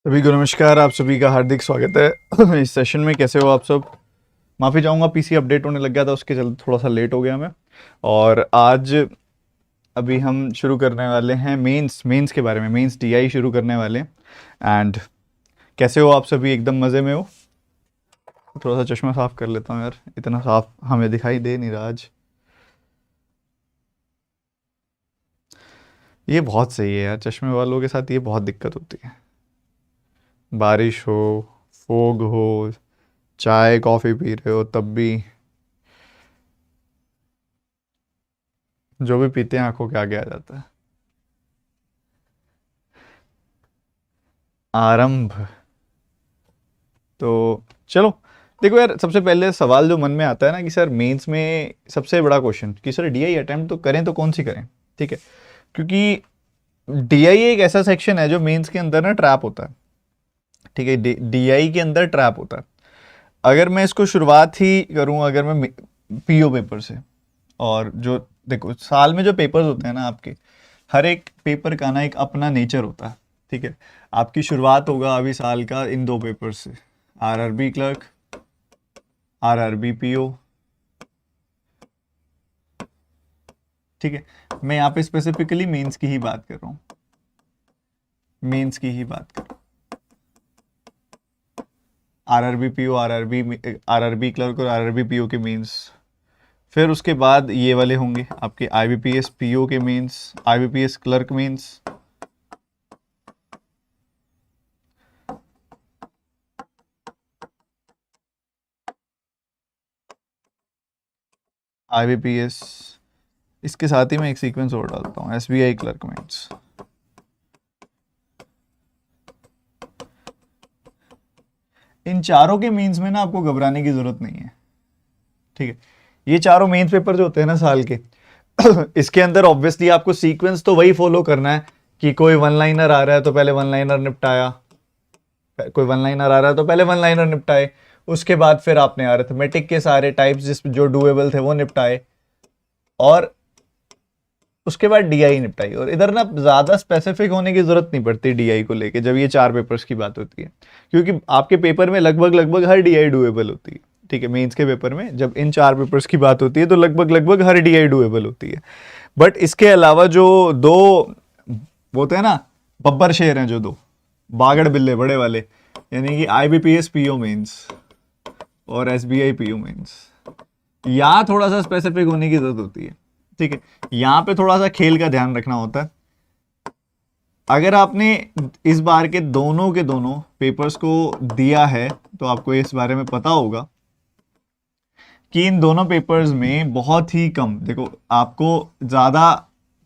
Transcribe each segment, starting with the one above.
सभी को नमस्कार। आप सभी का हार्दिक स्वागत है इस सेशन में। कैसे हो आप सब? माफ़ी चाहूँगा, पीसी अपडेट होने लग गया था, उसके चलते थोड़ा सा लेट हो गया मैं। और आज अभी हम शुरू करने वाले हैं मेंस के बारे में। मेंस डीआई शुरू करने वाले हैं। एंड कैसे हो आप सभी? एकदम मज़े में हो? थोड़ा सा चश्मा साफ़ कर लेता हूँ यार, इतना साफ हमें दिखाई दे नहीं रहा आज। ये बहुत सही है यार, चश्मे वालों के साथ ये बहुत दिक्कत होती है। बारिश हो, फोग हो, चाय कॉफ़ी पी रहे हो, तब भी जो भी पीते हैं आंखों के आगे आ जाता है। आरंभ। तो चलो, देखो यार, सबसे पहले सवाल जो मन में आता है ना कि सर मेंस में सबसे बड़ा क्वेश्चन कि सर डीआई अटेम्प्ट तो करें तो कौन सी करें। ठीक है, क्योंकि डीआई एक ऐसा सेक्शन है जो मेंस के अंदर ना ट्रैप होता है। ठीक है, डीआई के अंदर ट्रैप होता है। अगर मैं इसको शुरुआत ही करूं, अगर मैं पीओ पेपर से, और जो देखो साल में जो पेपर्स होते हैं ना आपके, हर एक पेपर का ना एक अपना नेचर होता है। ठीक है, आपकी शुरुआत होगा अभी साल का इन दो पेपर से, आरआरबी क्लर्क, आरआरबी पीओ। ठीक है, मैं यहाँ पे स्पेसिफिकली मेंस की ही बात कर रहा हूँ, मेंस की ही बात कर रहा हूँ। आरआरबी पीओ, आरआरबी क्लर्क और आरआरबी पीओ के मेंस। फिर उसके बाद ये वाले होंगे आपके आईबीपीएस पीओ के mains, IBPS clerk mains. IBPS, इसके साथ ही मैं एक सीक्वेंस और डालता हूँ, एसबीआई क्लर्क मेंस। इन चारों के मेंस में ना आपको घबराने की जरूरत नहीं है। ठीक है, ये चारों मेंस पेपर जो होते हैं ना साल के इसके अंदर ऑब्वियसली आपको सीक्वेंस तो वही फॉलो करना है कि कोई वन लाइनर आ रहा है तो पहले वन लाइनर निपटाया, कोई वन लाइनर आ रहा है तो पहले वन लाइनर निपटाए, उसके बाद फिर आपने अरिथमेटिक के सारे टाइप्स जिस जो डुएबल थे वो निपटाए, और उसके बाद डीआई निपटाई। और इधर ना ज़्यादा स्पेसिफिक होने की ज़रूरत नहीं पड़ती डीआई को लेके जब ये चार पेपर्स की बात होती है, क्योंकि आपके पेपर में लगभग लगभग हर डीआई डुएबल होती है। ठीक है, मेंस के पेपर में जब इन चार पेपर्स की बात होती है तो लगभग लगभग हर डीआई डुएबल होती है। बट इसके अलावा जो दो वो होते हैं ना, बब्बर शेर हैं जो दो बागड़ बिल्ले बड़े वाले, यानी कि आईबीपीएस पीओ मेंस और एसबीआई पीओ मेंस, यहाँ थोड़ा सा स्पेसिफिक होने की जरूरत होती है। ठीक है, यहाँ पे थोड़ा सा खेल का ध्यान रखना होता है। अगर आपने इस बार के दोनों पेपर्स को दिया है तो आपको इस बारे में पता होगा कि इन दोनों पेपर्स में बहुत ही कम, देखो आपको ज़्यादा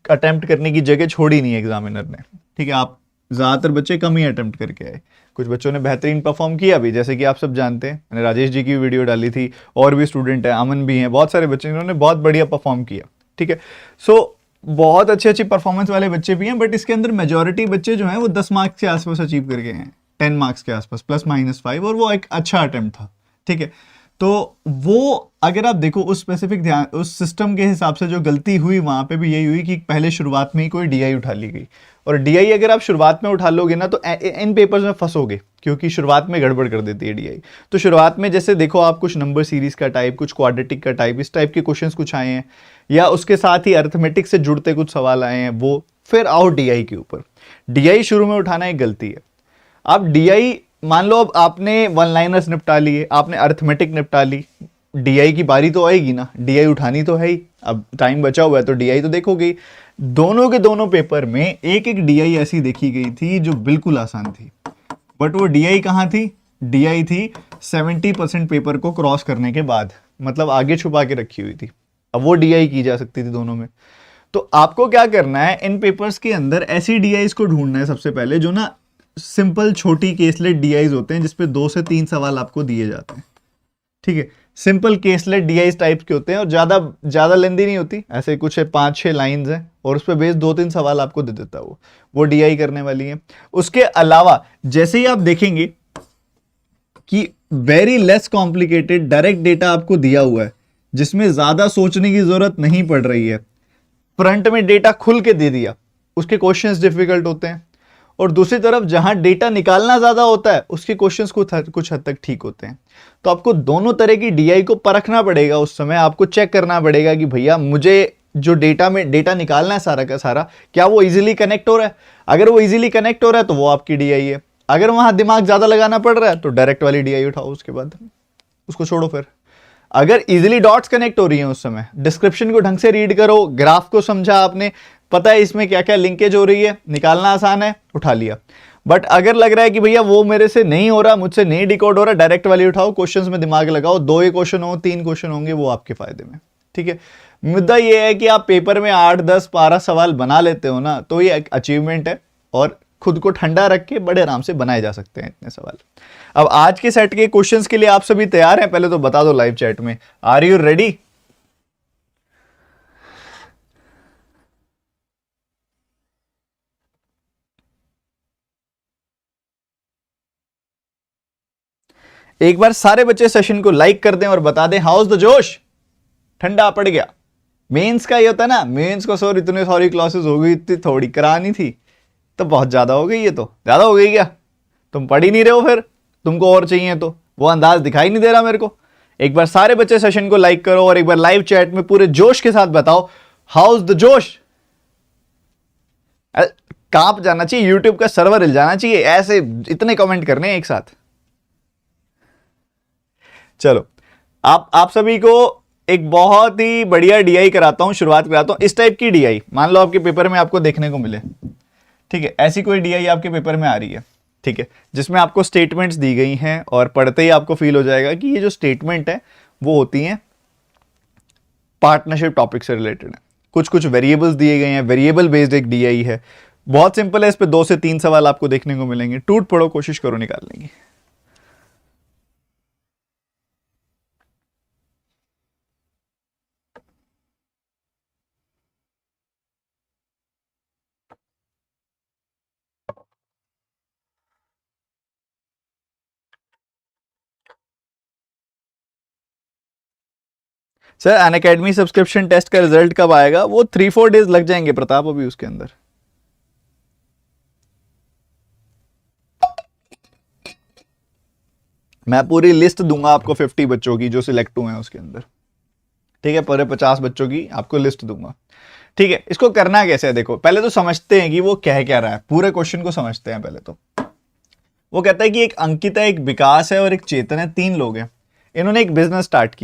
अटेम्प्ट करने की जगह छोड़ी नहीं है एग्जामिनर ने। ठीक है, आप ज़्यादातर बच्चे कम ही अटेम्प्ट करके आए, कुछ बच्चों ने बेहतरीन परफॉर्म किया भी, जैसे कि आप सब जानते हैं, मैंने राजेश जी की वीडियो डाली थी, और भी स्टूडेंट हैं, अमन भी हैं, बहुत सारे बच्चे जिन्होंने बहुत बढ़िया परफॉर्म किया। ठीक है, सो बहुत अच्छी अच्छी परफॉर्मेंस वाले बच्चे भी हैं, बट इसके अंदर मेजोरिटी बच्चे जो हैं वो 10 मार्क्स के आसपास अचीव करके हैं, 10 मार्क्स के आसपास +-5, और वो एक अच्छा अटेम्प्ट था। ठीक है, तो वो अगर आप देखो उस स्पेसिफिक ध्यान उस सिस्टम के हिसाब से जो गलती हुई वहां पे भी यही हुई कि पहले शुरुआत में ही कोई डीआई उठा ली गई, और डीआई अगर आप शुरुआत में उठा लोगे ना तो इन पेपर्स में फंसोगे, क्योंकि शुरुआत में गड़बड़ कर देती है डीआई। तो शुरुआत में जैसे देखो आप कुछ नंबर सीरीज का टाइप, कुछ क्वाड्रेटिक का टाइप, इस टाइप के क्वेश्चंस कुछ आए हैं, या उसके साथ ही अरिथमेटिक से जुड़ते कुछ सवाल आए हैं, वो फिर आओ डीआई के ऊपर। डीआई शुरू में उठाना एक गलती है। आप डीआई मान लो अब आपने वन लाइनर्स निपटा लिए, आपने अरिथमेटिक निपटा ली, डीआई की बारी तो आएगी ना, डीआई उठानी तो है ही, अब टाइम बचा हुआ है तो डीआई तो देखोगे। दोनों के दोनों पेपर में एक एक डीआई ऐसी देखी गई थी जो बिल्कुल आसान थी, बट वो डीआई कहाँ थी? डीआई थी 70% पेपर को क्रॉस करने के बाद, मतलब आगे छुपा के रखी हुई थी। अब वो डीआई की जा सकती थी दोनों में। तो आपको क्या करना है, इन पेपर्स के अंदर ऐसी डीआईज को ढूंढना है सबसे पहले जो ना सिंपल छोटी केसलेट डीआईज होते हैं, जिसपे 2 से 3 सवाल आपको दिए जाते हैं। ठीक है, सिंपल केसलेट डीआईज टाइप के होते हैं, और ज़्यादा लेंदी नहीं होती, ऐसे कुछ 5-6 लाइंस हैं, और उस पर बेस 2-3 सवाल आपको दे देता है वो डीआई करने वाली है। उसके अलावा जैसे ही आप देखेंगे कि very less complicated direct data आपको दिया हुआ है, जिसमें ज़्यादा सोचने की ज़रूरत नहीं पड़ रही है, फ्रंट में डेटा खुल के दे दिया, उसके क्वेश्चंस डिफिकल्ट होते हैं। और दूसरी तरफ जहां डेटा निकालना ज्यादा होता है उसके क्वेश्चंस कुछ हद तक ठीक होते हैं। तो आपको दोनों तरह की डीआई को परखना पड़ेगा। उस समय आपको चेक करना पड़ेगा कि भैया मुझे जो डेटा में डेटा निकालना है सारा का सारा, क्या वो इजीली कनेक्ट हो रहा है। अगर वो इजीली कनेक्ट हो रहा है तो वो आपकी डीआई है। अगर वहां दिमाग ज्यादा लगाना पड़ रहा है तो डायरेक्ट वाली डीआई उठाओ, उसके बाद उसको छोड़ो। फिर अगर इजीली डॉट्स कनेक्ट हो रही हैं उस समय डिस्क्रिप्शन को ढंग से रीड करो, ग्राफ को समझा आपने, पता है इसमें क्या क्या लिंकेज हो रही है, निकालना आसान है, उठा लिया। बट अगर लग रहा है कि भैया वो मेरे से नहीं हो रहा, मुझसे नहीं डिकोड हो रहा, डायरेक्ट वाली उठाओ, क्वेश्चंस में दिमाग लगाओ। 2 ही क्वेश्चन हो, 3 क्वेश्चन होंगे, वो आपके फायदे में। ठीक है, मुद्दा ये है कि आप पेपर में 8, 10, 12 सवाल बना लेते हो ना, तो ये एक अचीवमेंट है और खुद को ठंडा रख के बड़े आराम से बनाए जा सकते हैं इतने सवाल। अब आज के सेट के क्वेश्चंस के लिए आप सभी तैयार हैं? पहले तो बता दो लाइव चैट में, आर यू रेडी? एक बार सारे बच्चे सेशन को लाइक कर दें और बता दें हाउस द जोश। ठंडा पड़ गया। मेंस का ये होता है ना, मेंस को सर इतने सारी क्लासेस हो गई, इतनी थोड़ी करानी थी, तो बहुत ज्यादा हो गई। ये तो ज्यादा हो गई क्या? तुम पढ़ ही नहीं रहे हो, फिर तुमको और चाहिए तो वो अंदाज दिखाई नहीं दे रहा मेरे को। एक बार सारे बच्चे सेशन को लाइक करो और एक बार लाइव चैट में पूरे जोश के साथ बताओ हाउस द जोश। कांप जाना चाहिए, यूट्यूब का सर्वर हिल जाना चाहिए, ऐसे इतने कमेंट करने हैं एक साथ। चलो आप सभी को एक बहुत ही बढ़िया डीआई कराता हूं, शुरुआत कराता हूं। इस टाइप की डीआई मान लो आपके पेपर में आपको देखने को मिले, ठीक है, ऐसी कोई डीआई आपके पेपर में आ रही है, ठीक है, जिसमें आपको स्टेटमेंट्स दी गई हैं और पढ़ते ही आपको फील हो जाएगा कि ये जो स्टेटमेंट है वो होती हैं पार्टनरशिप टॉपिक से रिलेटेड है। कुछ कुछ वेरिएबल्स दिए गए हैं, वेरिएबल बेस्ड एक डीआई है, बहुत सिंपल है। इस पे 2 से 3 सवाल आपको देखने को मिलेंगे, टूट पड़ो, कोशिश करो निकालने की। सर अनअकैडमी सब्सक्रिप्शन टेस्ट का रिजल्ट कब आएगा? वो 3-4 डेज लग जाएंगे प्रताप अभी उसके अंदर। मैं पूरी लिस्ट दूंगा आपको 50 बच्चों की जो सिलेक्ट हुए हैं उसके अंदर, ठीक है, पूरे 50 बच्चों की आपको लिस्ट दूंगा। ठीक है, इसको करना कैसे है देखो, पहले तो समझते हैं कि वो कह क्या रहा है, पूरे क्वेश्चन को समझते हैं पहले तो। वो कहता है कि एक अंकिता, एक विकास है और एक चेतन है, 3 लोग हैं। इन्होंने एक बिजनेस स्टार्ट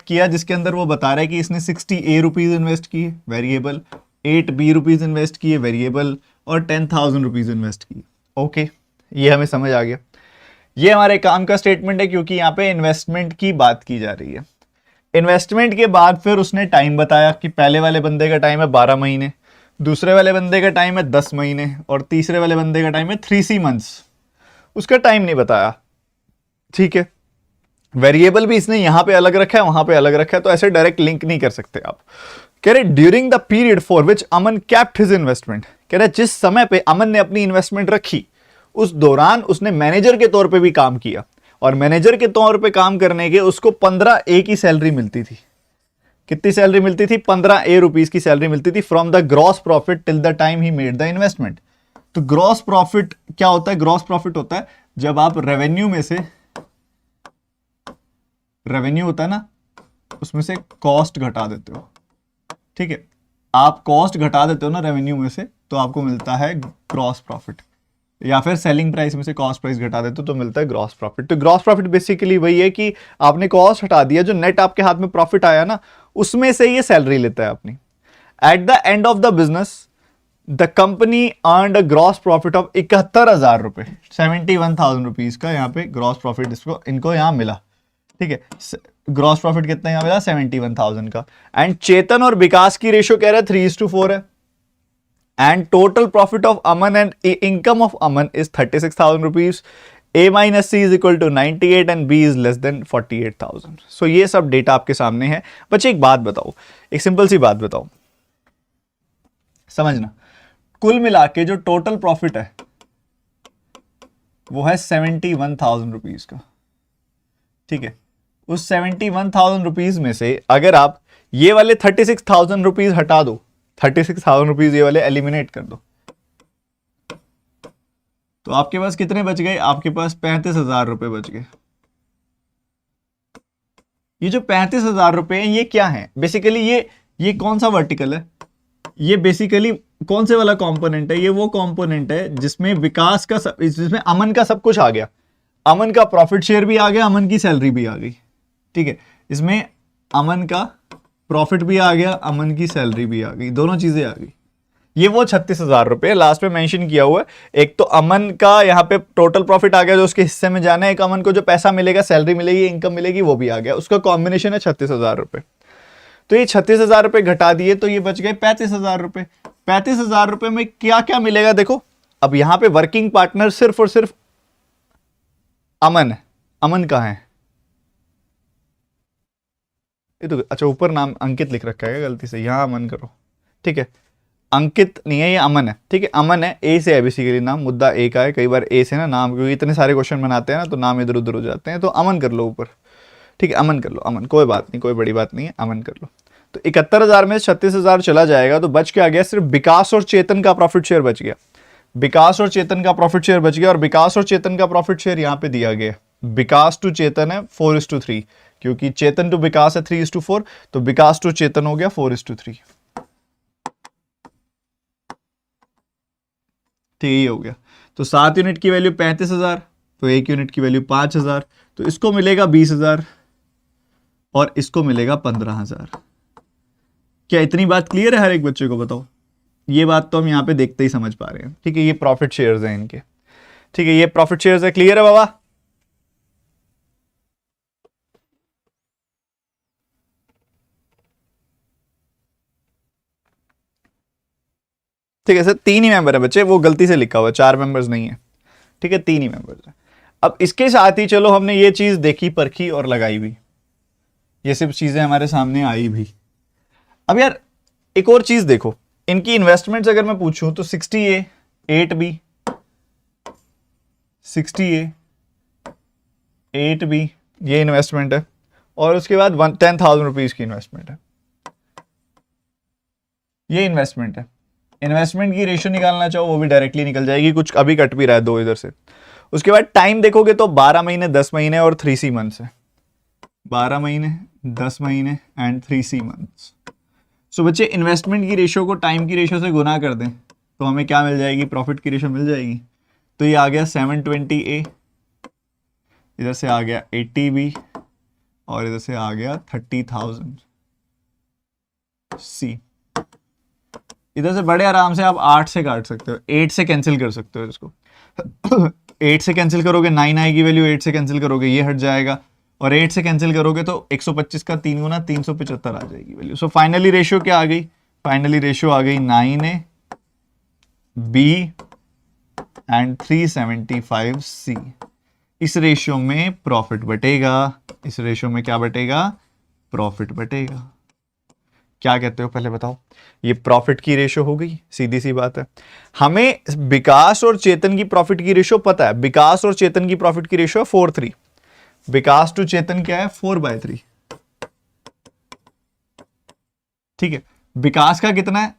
किया जिसके अंदर वो बता रहा है कि इसने 60 रुपीज इन्वेस्ट किए वेरिएबल, 8 रुपीज इन्वेस्ट किए वेरिएबल और 10,000 रुपीज इन्वेस्ट किए। ओके, ये हमें समझ आ गया। ये हमारे काम का स्टेटमेंट है क्योंकि यहाँ पे इन्वेस्टमेंट की बात की जा रही है। इन्वेस्टमेंट के बाद फिर उसने टाइम बताया कि पहले वाले बंदे का टाइम है 12 महीने, दूसरे वाले बंदे का टाइम है 10 महीने और तीसरे वाले बंदे का टाइम है 3 मंथ्स। उसका टाइम नहीं बताया, ठीक है। वेरिएबल भी इसने यहां पे अलग रखा है, वहां पे अलग रखा है, तो ऐसे डायरेक्ट लिंक नहीं कर सकते आप। कह रहे during the period for which Aman kept his investment, कह रहे जिस समय पे अमन ने अपनी इन्वेस्टमेंट रखी उस दौरान उसने मैनेजर के तौर पे भी काम किया और मैनेजर के तौर पे काम करने के उसको 15A की सैलरी मिलती थी। कितनी सैलरी मिलती थी? 15A रुपीज की सैलरी मिलती थी from the gross profit till the time he made the investment. तो ग्रॉस प्रॉफिट क्या होता है? ग्रॉस प्रॉफिट होता है जब आप रेवेन्यू में से, रेवेन्यू होता है ना, उसमें से कॉस्ट घटा देते हो, ठीक है, आप कॉस्ट घटा देते हो ना रेवेन्यू में से, तो आपको मिलता है ग्रॉस प्रॉफिट। या फिर सेलिंग प्राइस में से कॉस्ट प्राइस घटा देते हो तो मिलता है ग्रॉस प्रॉफिट। तो ग्रॉस प्रॉफिट बेसिकली वही है कि आपने कॉस्ट हटा दिया, जो नेट आपके हाथ में प्रॉफिट आया ना उसमें से ये सैलरी लेता है अपनी। At the end of the business the company earned a gross profit of 71,000 रुपए, 71,000 रुपीज का यहाँ पे ग्रॉस प्रॉफिट इनको यहाँ मिला, ठीक है। ग्रॉस प्रॉफिट कितना यहाँ मिला? 71,000 का। एंड चेतन और विकास की रेशियो कह रहा है 3:4 है। And total profit of Aman and income of Aman is 36,000 rupees. A minus C is equal to 98 and B is less than 48,000. सो ये सब डेटा आपके सामने है। बच्चे एक बात बताओ, एक सिंपल सी बात बताओ, समझना, कुल मिला के जो टोटल प्रॉफिट है वो है 71,000 रुपीज का, ठीक है। उस 71,000 रुपीज में से अगर आप ये वाले 36,000 रुपीज हटा दो, 36,000 रुपीज ये वाले एलिमिनेट कर दो, तो आपके पास कितने बच गए, आपके पास 35,000 रुपए बच गए। ये जो 35,000 रुपए हैं ये क्या है बेसिकली, ये कौन सा वर्टिकल है, ये बेसिकली कौन से वाला कंपोनेंट है, ये वो कंपोनेंट है जिसमें विकास का जिसमें अमन का सब कुछ आ गया, अमन का प्रॉफिट शेयर भी आ गया, अमन की सैलरी भी आ गई, ठीक है, इसमें अमन का प्रॉफिट भी आ गया, अमन की सैलरी भी आ गई, दोनों चीजें आ गई। ये वो 36,000 रुपए लास्ट में मेंशन किया हुआ है। एक तो अमन का यहाँ पे टोटल प्रॉफिट आ गया जो उसके हिस्से में जाना है, एक अमन को जो पैसा मिलेगा, सैलरी मिलेगी, इनकम मिलेगी, वो भी आ गया, उसका कॉम्बिनेशन है 36,000 रुपए। तो ये 36,000 रुपए घटा दिए तो ये बच गए 35,000 रुपए। 35,000 रुपए में क्या क्या मिलेगा देखो, अब यहां पे वर्किंग पार्टनर सिर्फ और सिर्फ अमन है। अमन कहां है, ये तो अच्छा ऊपर नाम अंकित लिख रखा है गलती से, यहां अमन करो, ठीक है, अंकित नहीं है, ये अमन है, ठीक है, अमन है, ए से है बेसिकली नाम, मुद्दा ए का है, कई बार ए से ना नाम, क्योंकि इतने सारे क्वेश्चन बनाते हैं ना तो नाम इधर उधर हो जाते हैं, तो अमन कर लो ऊपर, ठीक है, अमन कर लो, अमन, कोई बात नहीं, कोई बड़ी बात नहीं है, अमन कर लो। तो 71,000 में 36,000 चला जाएगा तो बच के आ गया सिर्फ विकास और चेतन का प्रॉफिट शेयर बच गया, विकास और चेतन का प्रॉफिट शेयर बच गया, और विकास और चेतन का प्रॉफिट शेयर यहां पे दिया गया, विकास टू चेतन है 4:3, क्योंकि चेतन टू विकास है 3:4, तो विकास टू चेतन हो गया 4:3, ठीक है, हो गया। तो 7 यूनिट की वैल्यू 35,000, तो 1 यूनिट की वैल्यू 5,000, तो इसको मिलेगा 20,000 और इसको मिलेगा 15,000। क्या इतनी बात क्लियर है हर एक बच्चे को, बताओ। ये बात तो हम यहां पे देखते ही समझ पा रहे हैं, ठीक है, ये प्रॉफिट शेयर्स हैं इनके, ठीक है, ये प्रॉफिट शेयर्स है, क्लियर है बाबा। ठीक है सर, 3 ही मेंबर है बच्चे, वो गलती से लिखा हुआ है, 4 मेंबर्स नहीं है, ठीक है, 3 ही मेंबर्स है। अब इसके साथ ही चलो हमने ये चीज देखी, परखी और लगाई भी, ये सब चीजें हमारे सामने आई भी। अब यार एक और चीज देखो, इनकी इन्वेस्टमेंट्स अगर मैं पूछूं तो 60A 8B, 60A 8B ये इन्वेस्टमेंट है, और उसके बाद 10,000 रुपीज की इन्वेस्टमेंट है, ये इन्वेस्टमेंट है। इन्वेस्टमेंट की रेशियो निकालना चाहो वो भी डायरेक्टली निकल जाएगी, कुछ अभी कट भी रहा है 2 इधर से। उसके बाद टाइम देखोगे तो 12 महीने, 10 महीने और 3C मंथ्स है, 12 महीने, 10 महीने एंड 3C मंथ्स। सो बच्चे इन्वेस्टमेंट की रेशियो को टाइम की रेशियो से गुना कर दें तो हमें क्या मिल जाएगी, प्रॉफिट की रेशियो मिल जाएगी। तो ये आ गया 720A, इधर से आ गया 80B और इधर से आ गया 30,000C। इधर से बड़े आराम से आप 8 से काट सकते हो, 8 से कैंसिल कर सकते हो इसको 8 से कैंसिल करोगे 9 आएगी वैल्यू, 8 से कैंसिल करोगे ये हट जाएगा, और 8 से कैंसिल करोगे तो 125 का 3 गुना 375 आ जाएगी वैल्यू। सो फाइनली रेशियो क्या आ गई, फाइनली रेशियो आ गई 9AB एंड 375C। इस रेशियो में प्रॉफिट बटेगा, इस रेशियो में क्या बटेगा, प्रॉफिट बटेगा। क्या कहते हो पहले बताओ, ये प्रॉफिट की रेशियो हो गई, सीधी सी बात है। हमें विकास और चेतन की प्रॉफिट की रेशियो पता है, विकास और चेतन की प्रॉफिट की रेशियो 4:3, विकास टू चेतन क्या है 4/3, ठीक है। विकास का कितना है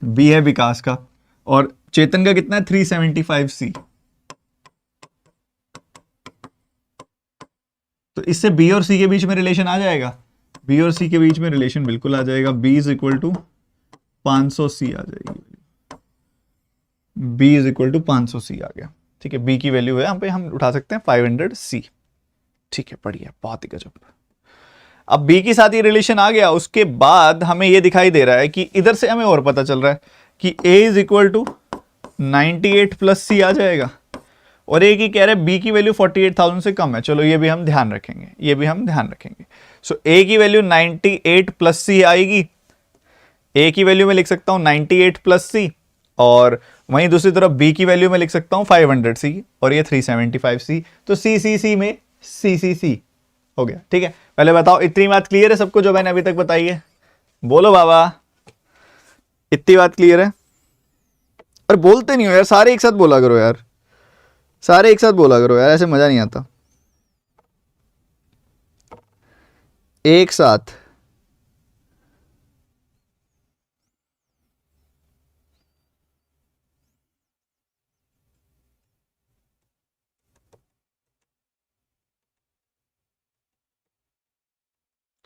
बी है विकास का, और चेतन का कितना है 375C। तो इससे बी और सी के बीच में रिलेशन आ जाएगा, बी और सी के बीच में रिलेशन बिल्कुल आ जाएगा, b is equal to 500C आ जाएगी, b is equal to 500C आ गया, ठीक है। b की वैल्यू है यहाँ पे हम उठा सकते हैं 500C, ठीक है, बढ़िया, बहुत ही गजब। अब b के साथ ये रिलेशन आ गया, उसके बाद हमें ये दिखाई दे रहा है कि इधर से हमें और पता चल रहा है कि a is equal to 98+C आ जाएगा, और एक ही कह रहे हैं b की वैल्यू 48,000 से कम है, चलो ये भी हम ध्यान रखेंगे, ये भी हम ध्यान रखेंगे। सो a की वैल्यू 98+C आएगी, a की वैल्यू में लिख सकता हूं 98+C, और वहीं दूसरी तरफ b की वैल्यू में लिख सकता हूं 500C, और ये 375C, तो C में C हो गया, ठीक है। पहले बताओ इतनी बात क्लियर है सबको जो मैंने अभी तक बताई है, बोलो बाबा, इतनी बात क्लियर है। और बोलते नहीं हो यार, सारे एक साथ बोला करो यार, सारे एक साथ बोला करो यार, ऐसे मजा नहीं आता, एक साथ।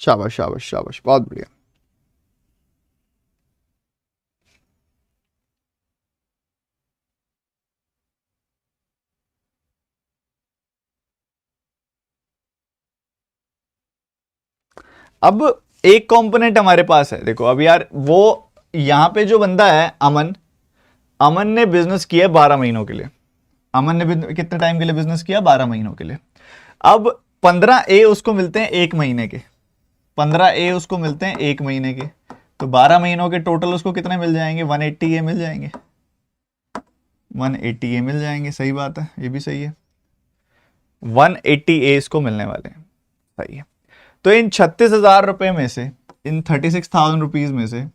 शाबाश शाबाश शाबाश, बहुत बढ़िया। अब एक कंपोनेंट हमारे पास है, देखो अब यार वो यहां पे जो बंदा है अमन, अमन ने बिजनेस किया 12 महीनों के लिए। अमन ने कितने टाइम के लिए बिजनेस किया? 12 महीनों के लिए। अब 15A उसको मिलते हैं एक महीने के, 15A उसको मिलते हैं एक महीने के, तो 12 महीनों के टोटल उसको कितने मिल जाएंगे? 180A मिल जाएंगे, 180A मिल जाएंगे। सही बात है, ये भी सही है, 180A इसको मिलने वाले हैं। सही है। तो इन 36,000 रुपए में से, इन 36,000 रुपीज में से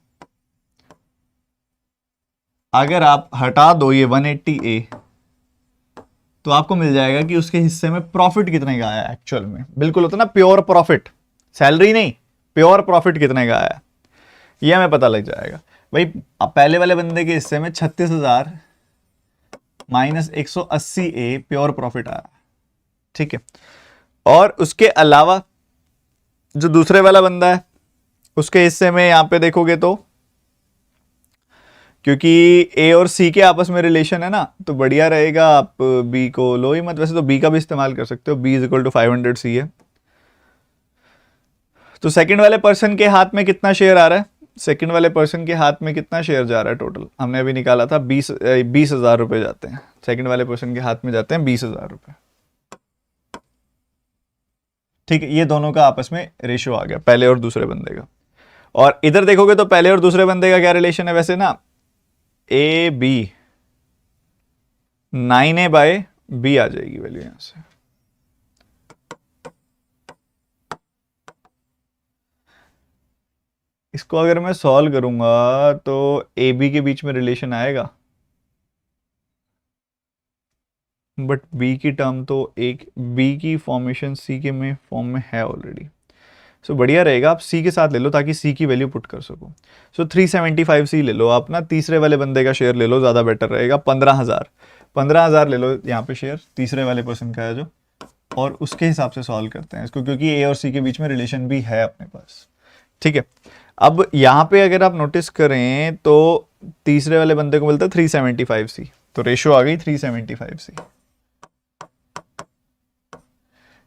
अगर आप हटा दो ये 180A, तो आपको मिल जाएगा कि उसके हिस्से में प्रॉफिट कितने का आया एक्चुअल में। बिल्कुल होता ना प्योर प्रॉफिट, सैलरी नहीं, प्योर प्रॉफिट कितने का आया ये हमें पता लग जाएगा। भाई पहले वाले बंदे के हिस्से में 36,000 माइनस 180A प्योर प्रॉफिट आया, ठीक है। और उसके अलावा जो दूसरे वाला बंदा है उसके हिस्से में यहां पे देखोगे तो, क्योंकि ए और सी के आपस में रिलेशन है ना, तो बढ़िया रहेगा आप बी को लो ही मत। वैसे तो बी का भी इस्तेमाल कर सकते हो, B is equal to 500C है। तो सेकंड वाले पर्सन के हाथ में कितना शेयर आ रहा है? सेकंड वाले पर्सन के हाथ में कितना शेयर जा रहा है टोटल? हमने अभी निकाला था 20,000 रुपए जाते हैं सेकंड वाले पर्सन के हाथ में, जाते हैं 20,000 रुपए, ठीक है। ये दोनों का आपस में रेशियो आ गया, पहले और दूसरे बंदे का। और इधर देखोगे तो पहले और दूसरे बंदे का क्या रिलेशन है वैसे ना, A B, 9A by B आ जाएगी वैल्यू यहां से। इसको अगर मैं सॉल्व करूंगा तो ए बी के बीच में रिलेशन आएगा, बट बी की टर्म तो एक बी की फॉर्मेशन सी के में फॉर्म में है ऑलरेडी। सो बढ़िया रहेगा आप सी के साथ ले लो ताकि सी की वैल्यू पुट कर सको। सो 375C ले लो आप ना, तीसरे वाले बंदे का शेयर ले लो, ज़्यादा बेटर रहेगा। 15,000 ले लो यहाँ पे शेयर, तीसरे वाले पर्सन का है जो, और उसके हिसाब से सॉल्व करते हैं इसको, क्योंकि ए और सी के बीच में रिलेशन भी है अपने पास, ठीक है। अब यहाँ पे अगर आप नोटिस करें तो तीसरे वाले बंदे को मिलता है 375C, तो रेशियो आ गई 375C,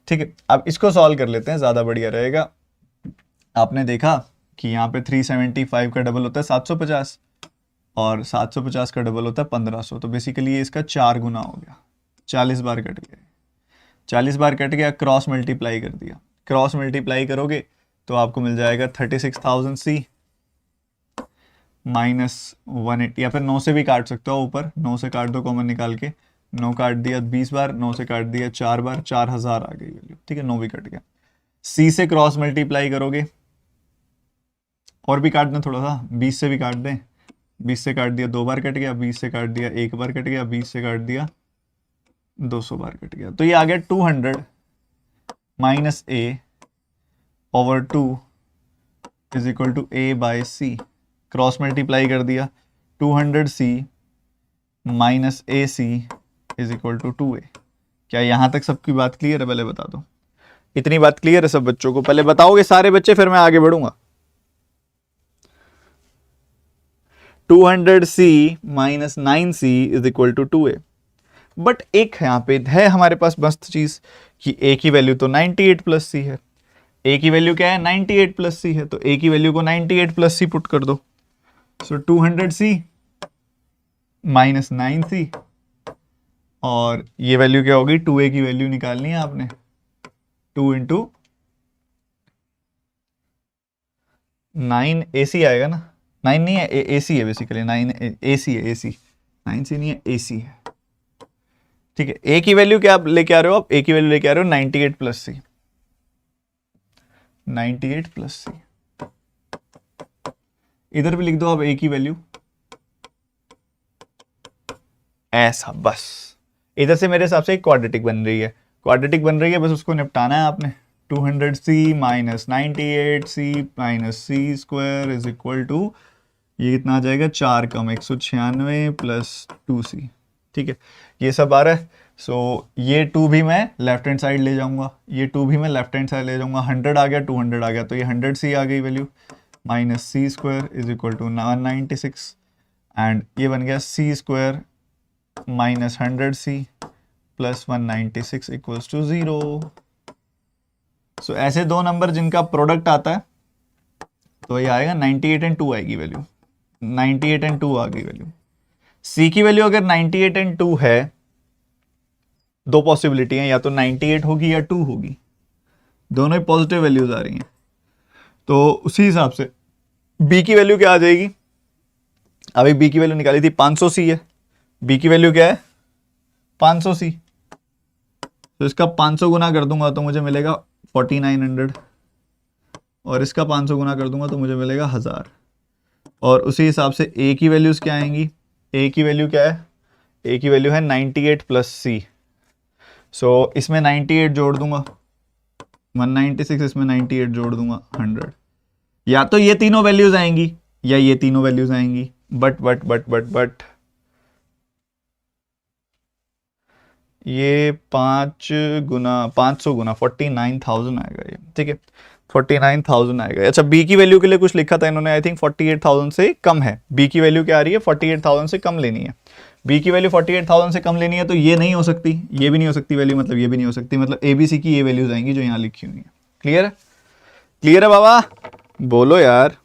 ठीक है। अब इसको सॉल्व कर लेते हैं, ज़्यादा बढ़िया रहेगा। आपने देखा कि यहाँ पे 375 का डबल होता है 750, और 750 का डबल होता है 1500, तो बेसिकली ये इसका 4 गुना हो गया, 40 बार कट गया, 40 बार कट गया, क्रॉस मल्टीप्लाई कर दिया। क्रॉस मल्टीप्लाई करोगे तो आपको मिल जाएगा 36,000C माइनस 180, या फिर 9 से भी काट सकते हो, ऊपर 9 से काट दो कॉमन निकाल के, 9 काट दिया 20 बार, 9 से काट दिया 4 बार, 4,000 आ गई वैल्यू, ठीक है। 9 भी कट गया। सी से क्रॉस मल्टीप्लाई करोगे, और भी काट दें थोड़ा सा, 20 से भी काट दें, 20 से काट दिया 2 बार कट गया, 20 से काट दिया 1 बार कट गया, 20 से काट दिया 200 बार कट गया, तो ये आ गया 200 minus A over 2 is equal to A by C. Cross multiply कर दिया, 200C minus A C is equal to 2A। क्या यहां तक सबकी बात क्लियर है? पहले बता दो, इतनी बात क्लियर है सब बच्चों को? पहले बताओगे सारे बच्चे, फिर मैं आगे बढ़ूंगा। 200C minus 9C is equal to 2A। But एक यहाँ पे है हमारे पास मस्त चीज कि ए की वैल्यू तो 98 प्लस सी है। ए की वैल्यू क्या है? 98 प्लस सी है, तो ए की वैल्यू को 98 प्लस सी पुट कर दो। सो 200C माइनस 9C, और ये वैल्यू क्या होगी? 2A की वैल्यू निकालनी है आपने, 2 इंटू 9AC आएगा ना, 9 नहीं है, AC है बेसिकली, 9 AC है, AC 9C नहीं है, AC है, ठीक है। ए की वैल्यू क्या आप लेके आ रहे हो? आप ए की वैल्यू लेके आ रहे हो 98 प्लस सी, 98 प्लस सी। इधर भी लिख दो आप ए की वैल्यू ऐसा, बस इधर से मेरे हिसाब से एक क्वाड्रेटिक बन रही है, क्वाड्रेटिक बन रही है, बस उसको निपटाना है आपने। 200C minus 98C minus C square is equal to, ये कितना आ जाएगा? 4 कम 196 प्लस 2C, ठीक है। ये सब आ रहा है। सो ये 2 भी मैं लेफ्ट हैंड साइड ले जाऊंगा, ये 2 भी मैं लेफ्ट हैंड साइड ले जाऊंगा, 100 आ गया, 200 आ गया, तो ये 100c आ गई value, minus C square is equal to 196, and ये बन गया C square minus 100c plus 196 equals to 0। So ऐसे दो नंबर जिनका प्रोडक्ट आता है तो ये आएगा 98 एंड 2 आएगी वैल्यू, 98 एंड 2 आ गई वैल्यू। सी की वैल्यू अगर 98 एंड 2 है, दो पॉसिबिलिटी है, या तो 98 होगी या 2 होगी, दोनों ही पॉजिटिव वैल्यूज आ रही हैं। तो उसी हिसाब से बी की वैल्यू क्या आ जाएगी, अभी बी की वैल्यू निकाली थी 500c है, बी की वैल्यू क्या है 500c, तो इसका 500 गुना कर दूंगा तो मुझे मिलेगा 4900, और इसका 500 गुना कर दूंगा तो मुझे मिलेगा 1000। और उसी हिसाब से ए की वैल्यूज क्या आएंगी, ए की वैल्यू क्या है, ए की वैल्यू है 98 प्लस सी, सो इसमें 98 जोड़ दूंगा 196, इसमें 98 जोड़ दूंगा 100। या तो ये तीनों वैल्यूज आएंगी या ये तीनों वैल्यूज आएंगी, बट ये 500 गुना 49,000 आएगा ये, ठीक है 49,000 आएगा। अच्छा बी की वैल्यू के लिए कुछ लिखा था इन्होंने, आई थिंक 48,000 से कम है, बी की वैल्यू क्या आ रही है 48,000 से कम लेनी है, बी की वैल्यू 48,000 से कम लेनी है, तो ये नहीं हो सकती, ये भी नहीं हो सकती वैल्यू, मतलब ये भी नहीं हो सकती, मतलब ए बी सी की ये वैल्यूज आएंगी जो यहाँ लिखी हुई है। क्लियर है, क्लियर है बाबा, बोलो यार।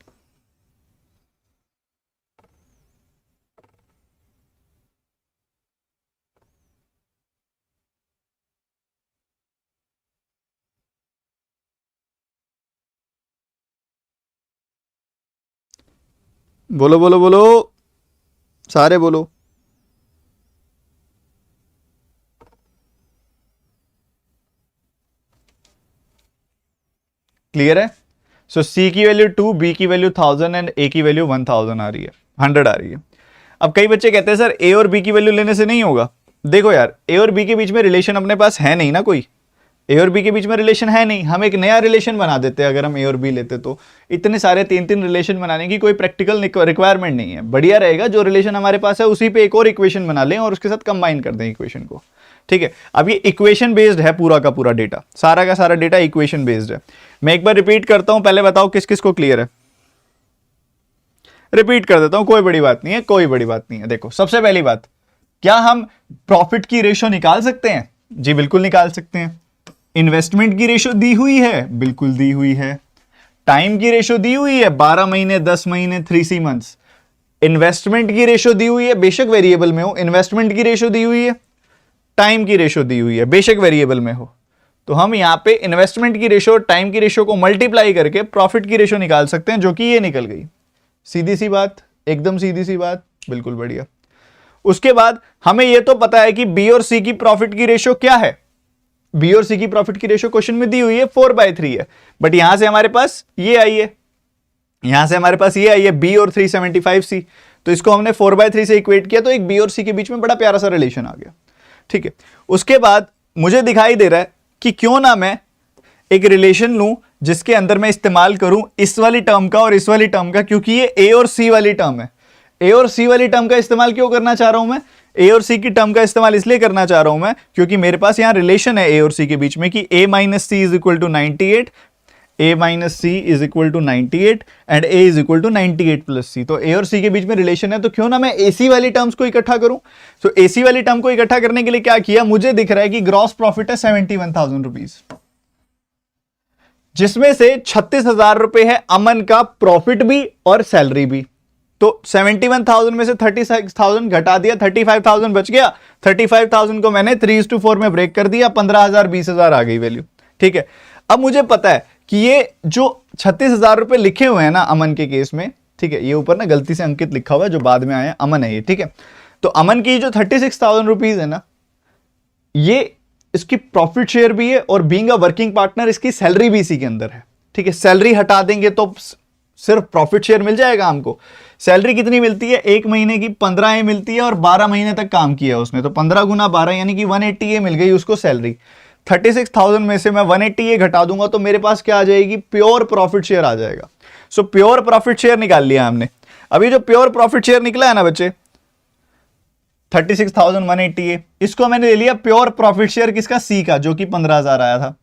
बोलो बोलो बोलो, सारे बोलो। क्लियर है। सो सी की वैल्यू 2, बी की वैल्यू 1000 एंड ए की वैल्यू 1000 आ रही है, 100 आ रही है। अब कई बच्चे कहते हैं सर ए और बी की वैल्यू लेने से नहीं होगा। देखो यार, ए और बी के बीच में रिलेशन अपने पास है नहीं ना, कोई ए और बी के बीच में रिलेशन है नहीं, हम एक नया रिलेशन बना देते हैं अगर हम ए और बी लेते, तो इतने सारे 3-3 रिलेशन बनाने की कोई प्रैक्टिकल रिक्वायरमेंट नहीं है। बढ़िया रहेगा जो रिलेशन हमारे पास है उसी पे एक और इक्वेशन बना लें और उसके साथ कंबाइन कर दें इक्वेशन को, ठीक है। अब ये इक्वेशन बेस्ड है पूरा का पूरा डेटा, सारा का सारा डेटा इक्वेशन बेस्ड है। मैं एक बार रिपीट करता हूं, पहले बताओ किस किस को क्लियर है। रिपीट कर देता हूं, कोई बड़ी बात नहीं है, कोई बड़ी बात नहीं है। देखो सबसे पहली बात, क्या हम प्रॉफिट की रेशो निकाल सकते हैं? जी बिल्कुल निकाल सकते हैं। इन्वेस्टमेंट की रेशो दी हुई है, बिल्कुल दी हुई है। टाइम की रेशो दी हुई है, 12 महीने 10 महीने 3C मंथ्स। इन्वेस्टमेंट की रेशो दी हुई है, बेशक वेरिएबल में हो, इन्वेस्टमेंट की रेशो दी हुई है, टाइम की रेशो दी हुई है, बेशक वेरिएबल में हो। तो हम यहां पे इन्वेस्टमेंट की रेशो और टाइम की रेशो को मल्टीप्लाई करके प्रॉफिट की रेशो निकाल सकते हैं, जो कि ये निकल गई। सीधी सी बात, एकदम सीधी सी बात, बिल्कुल बढ़िया। उसके बाद हमें यह तो पता है कि बी और सी की प्रॉफिट की रेशो क्या है। बी और सी की प्रॉफिट की रेशो क्वेश्चन में दी हुई है 4/3 है, बट यहां से हमारे पास ये आई है, यहां से हमारे पास ये आई है बी और 375C, तो इसको हमने 4/3 से इक्वेट किया, तो एक बी और सी के बीच में बड़ा प्यारा सा रिलेशन आ गया, ठीक है। उसके बाद मुझे दिखाई दे रहा है कि क्यों ना मैं एक रिलेशन लूं जिसके अंदर मैं इस्तेमाल करूं इस वाली टर्म का और इस वाली टर्म का, क्योंकि ये ए और सी वाली टर्म है। ए और सी वाली टर्म का इस्तेमाल क्यों करना चाह रहा हूं मैं? ए और सी की टर्म का इस्तेमाल इसलिए करना चाह रहा हूं मैं क्योंकि मेरे पास यहां रिलेशन है ए और सी के बीच में कि a minus C is equal to 98, a minus C is equal to 98 and a is equal to 98 plus C. तो a और c के बीच में रिलेशन है, तो क्यों ना मैं ac वाली टर्म्स को इकट्ठा करूं। तो ac वाली टर्म को इकट्ठा करने के लिए क्या किया, मुझे दिख रहा है कि ग्रॉस प्रॉफिट है 71,000 रुपीज, जिसमें से 36,000 रुपए है अमन का प्रॉफिट भी और सैलरी भी। तो 71,000 में से 36,000 घटा दिया, 35,000 बच गया। 35,000 को मैंने 3:4 में ब्रेक कर दिया, 15,000 20,000 आ गई वैल्यू, ठीक है। अब मुझे पता है कि ये जो 36,000 रुपए लिखे हुए हैं ना अमन के केस में, ठीक है, ये ऊपर ना गलती से अंकित लिखा हुआ है जो बाद में आया, अमन है ये, ठीक है। तो अमन की जो 36,000 रुपीज है ना, ये इसकी प्रॉफिट शेयर भी है और बीइंग अ वर्किंग पार्टनर इसकी सैलरी भी इसी के अंदर है, ठीक है। सैलरी हटा देंगे तो सिर्फ प्रॉफिट शेयर मिल जाएगा हमको। सैलरी कितनी मिलती है, 1 महीने की 15A मिलती है और 12 महीने तक काम किया उसने, तो 15 गुना 12 यानी कि 180A मिल गई उसको सैलरी। 36,000 में से मैं 180A घटा दूंगा तो मेरे पास क्या आ जाएगी, प्योर प्रॉफिट शेयर आ जाएगा। सो प्योर प्रॉफिट शेयर निकाल लिया हमने। अभी जो प्योर प्रॉफिट शेयर निकला है ना बच्चे, 36,180 है। इसको मैंने ले लिया प्योर प्रॉफिट शेयर किसका, सी का, जो कि 15,000 आया था।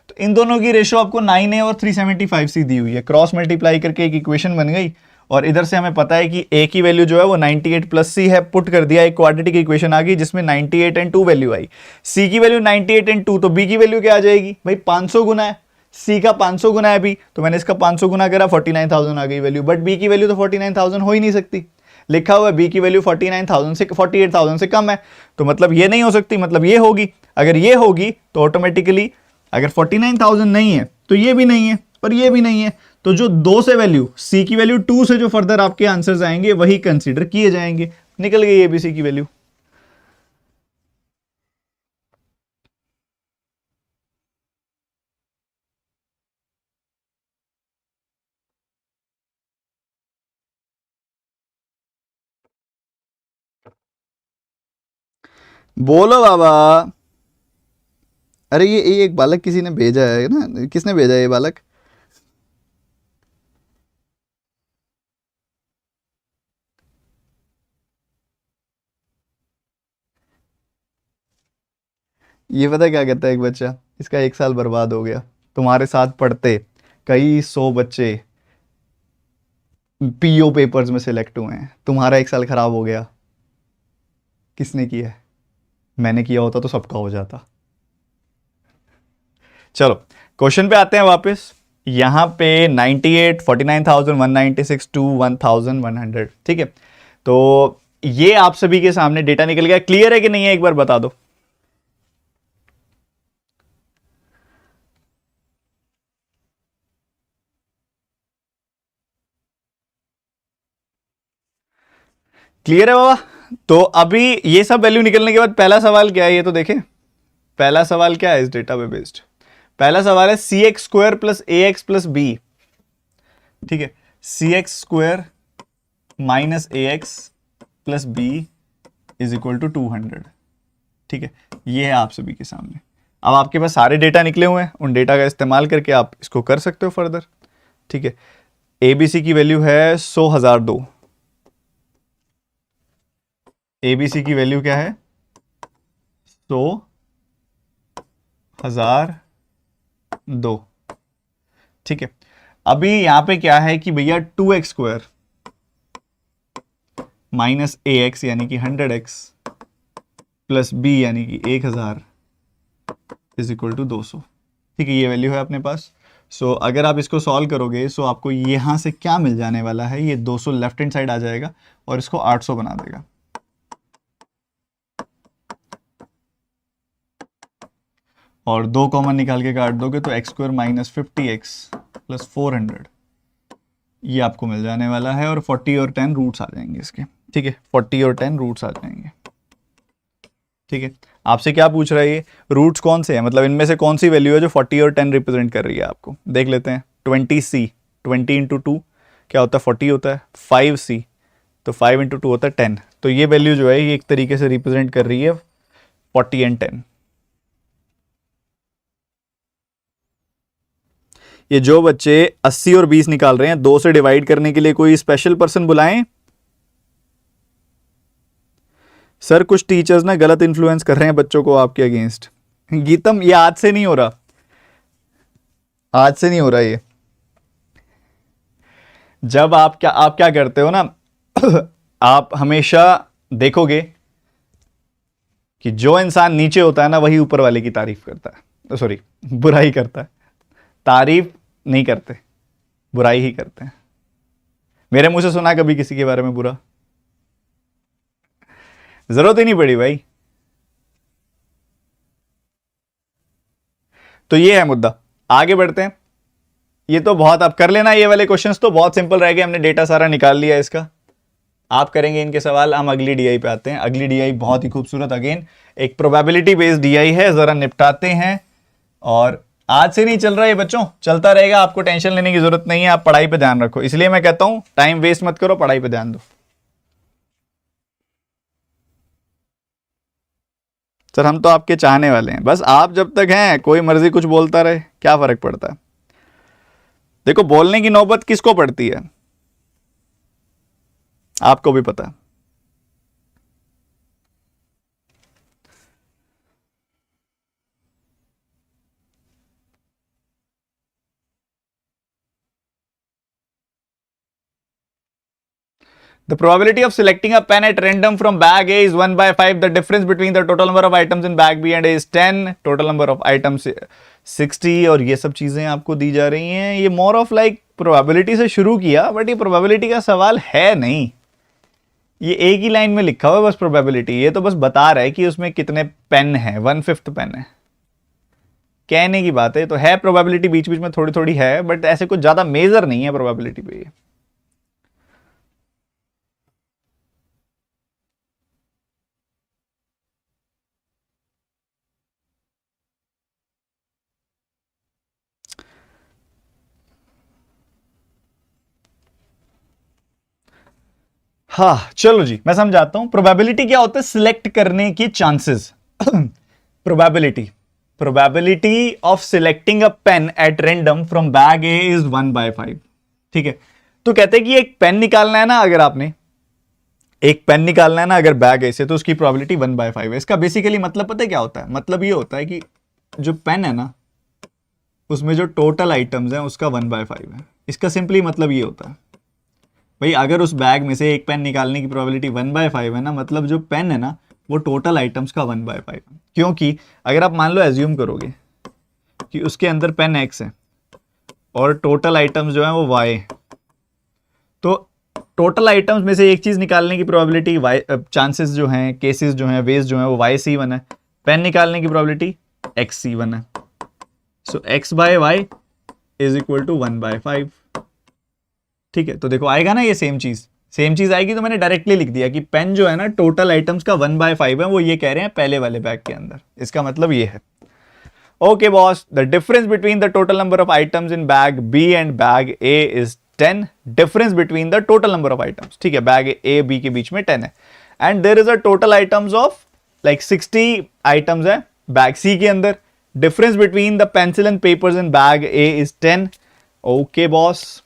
तो इन दोनों की रेशो आपको 9 और 375 सी दी हुई है, क्रॉस मल्टीप्लाई करके एक इक्वेशन बन गई। और इधर से हमें पता है कि ए की वैल्यू जो है वो 98 प्लस सी है, पुट कर दिया, एक क्वाड्रेटिक इक्वेशन आ गई जिसमें 98 एंड 2 वैल्यू आई। सी की वैल्यू 98 एंड 2, तो बी की वैल्यू क्या आ जाएगी भाई, 500 गुना है, सी का 500 गुना है बी, तो मैंने इसका 500 गुना करा, 49,000 आ गई वैल्यू। बट बी की वैल्यू तो 49,000 हो ही नहीं सकती, लिखा हुआ है बी की वैल्यू 49,000 से 48,000 से कम है, तो मतलब ये नहीं हो सकती, मतलब ये होगी। अगर ये होगी तो ऑटोमेटिकली अगर 49,000 नहीं है तो ये भी नहीं है और ये भी नहीं है, तो जो 2 से वैल्यू, सी की वैल्यू 2 से जो फर्दर आपके आंसर्स आएंगे वही कंसीडर किए जाएंगे। निकल गई एबीसी की वैल्यू। बोलो बाबा। अरे ये एक बालक किसी ने भेजा है ना, किसने भेजा है ये बालक? ये पता क्या कहता है एक बच्चा, इसका 1 साल बर्बाद हो गया, तुम्हारे साथ पढ़ते कई 100 बच्चे पीओ पेपर्स में सिलेक्ट हुए हैं, तुम्हारा 1 साल खराब हो गया। किसने किया है? मैंने किया होता तो सबका हो जाता। चलो क्वेश्चन पे आते हैं वापस। यहां पे 98, 49,196 टू 1,100, ठीक है। तो ये आप सभी के सामने डेटा निकल गया, क्लियर है कि नहीं है एक बार बता दो। क्लियर है बाबा? तो अभी ये सब वैल्यू निकलने के बाद पहला सवाल क्या है ये तो देखें। पहला सवाल क्या है इस डेटा पे बेस्ड? पहला सवाल है C X square plus A X plus B, ठीक है, C X square minus A X plus B is equal to 200, ठीक है। ये है आप सभी के सामने। अब आपके पास सारे डेटा निकले हुए हैं, उन डेटा का इस्तेमाल करके आप इसको कर सकते हो फर्दर, ठीक है। एबीसी की वैल्यू है 100,002, एबीसी की वैल्यू क्या है 100,002, ठीक है। अभी यहां पे क्या है कि भैया 2x square minus A x यानी कि 100x प्लस बी यानी कि 1000 इज इक्वल टू 200, ठीक है। ये वैल्यू है अपने पास। सो अगर आप इसको सॉल्व करोगे सो आपको यहां से क्या मिल जाने वाला है, ये 200 लेफ्ट हैंड साइड आ जाएगा और इसको 800 बना देगा। और 2 कॉमन निकाल के काट दोगे तो x square minus 50x plus 400 ये आपको मिल जाने वाला है। और 40 और 10 रूट्स आ जाएंगे इसके, ठीक है। 40 और 10 रूट्स आ जाएंगे, ठीक है। आपसे क्या पूछ रहा है ये, रूट्स कौन से हैं, मतलब इनमें से कौन सी वैल्यू है जो 40 और 10 रिप्रेजेंट कर रही है आपको, देख लेते हैं। 20c, 20 इंटू 2 क्या होता है 40 होता है। 5c तो 5 इंटू 2 होता है 10, तो ये वैल्यू जो है ये एक तरीके से रिप्रेजेंट कर रही है 40 एंड 10। ये जो बच्चे 80 और 20 निकाल रहे हैं, 2 से डिवाइड करने के लिए कोई स्पेशल पर्सन बुलाएं? सर कुछ टीचर्स ना गलत इन्फ्लुएंस कर रहे हैं बच्चों को आपके अगेंस्ट। गीतम ये आज से नहीं हो रहा, आज से नहीं हो रहा ये। जब आप क्या करते हो ना आप हमेशा देखोगे कि जो इंसान नीचे होता है ना वही ऊपर वाले की तारीफ करता है, सॉरी बुराई करता है। तारीफ नहीं करते, बुराई ही करते हैं। मेरे मुंह से सुना कभी किसी के बारे में बुरा? जरूरत ही नहीं पड़ी भाई। तो ये है मुद्दा, आगे बढ़ते हैं। ये तो बहुत आप कर लेना, ये वाले क्वेश्चंस तो बहुत सिंपल रह गए, हमने डेटा सारा निकाल लिया इसका। आप करेंगे इनके सवाल। हम अगली डीआई पे आते हैं। अगली डीआई बहुत ही खूबसूरत, अगेन एक प्रोबेबिलिटी बेस्ड डीआई है, जरा निपटाते हैं। और आज से नहीं चल रहा है बच्चों, चलता रहेगा, आपको टेंशन लेने की जरूरत नहीं है, आप पढ़ाई पे ध्यान रखो। इसलिए मैं कहता हूं टाइम वेस्ट मत करो, पढ़ाई पे ध्यान दो। सर हम तो आपके चाहने वाले हैं, बस आप जब तक हैं कोई मर्जी कुछ बोलता रहे, क्या फर्क पड़ता है। देखो बोलने की नौबत किसको पड़ती है, आपको भी पता है। The probability of selecting a pen at random from bag A is 1/5. The difference between the total number of items in bag B and A is 10. Total number of items 60. और ये सब चीजें आपको दी जा रही हैं. ये more of like probability से शुरू किया, बट ये probability का सवाल है नहीं. ये एक ही लाइन में लिखा हुआ है बस probability. ये तो बस बता रहा है कि उसमें कितने पेन है. 1/5 पेन है. कहने की बात है. तो है probability बीच बीच में थोड़ी थोड़ी है, बट ऐसे कुछ ज्यादा मेजर नहीं है probability पे. हाँ चलो जी, मैं समझाता हूं. प्रोबेबिलिटी क्या होता है? सिलेक्ट करने की chances. Probability of selecting a pen at random from bag A is 1/5. ठीक है. तो कहते हैं कि एक पेन निकालना है ना, अगर आपने एक पेन निकालना है ना अगर बैग ए से, तो उसकी प्रोबेबिलिटी 1/5 है. इसका बेसिकली मतलब पता है क्या होता है? मतलब ये होता है कि जो पेन है ना, उसमें जो टोटल आइटम्स हैं उसका 1/5 है. इसका सिंपली मतलब ये होता है भाई, अगर उस बैग में से एक पेन निकालने की प्रोबेबिलिटी 1/5 है ना, मतलब जो पेन है ना वो टोटल आइटम्स का 1/5 है. क्योंकि अगर आप मान लो एज्यूम करोगे कि उसके अंदर पेन एक्स है और टोटल आइटम्स जो है वो वाई, तो टोटल आइटम्स में से एक चीज निकालने की प्रोबेबिलिटी वाई, चांसेस जो हैं, केसेस जो हैं, वेज जो हैं वो y/c1 है. पेन निकालने की प्रोबेबिलिटी x/c1 है. सो x/y इज इक्वल टू 1/5. ठीक है. तो देखो आएगा ना ये सेम चीज आएगी. तो मैंने डायरेक्टली लिख दिया कि पेन जो है ना टोटल आइटम्स का 1/5 है. वो ये कह रहे हैं पहले वाले बैग के अंदर. इसका मतलब ये है. Okay boss, the difference between the total number of items in bag B and bag A is 10. Difference between the total number of items. ठीक है. बैग ए बी के बीच में 10 है. And there is a total items of like 60 items है bag C के अंदर. Difference between the pencil and papers in bag A is 10. Okay boss.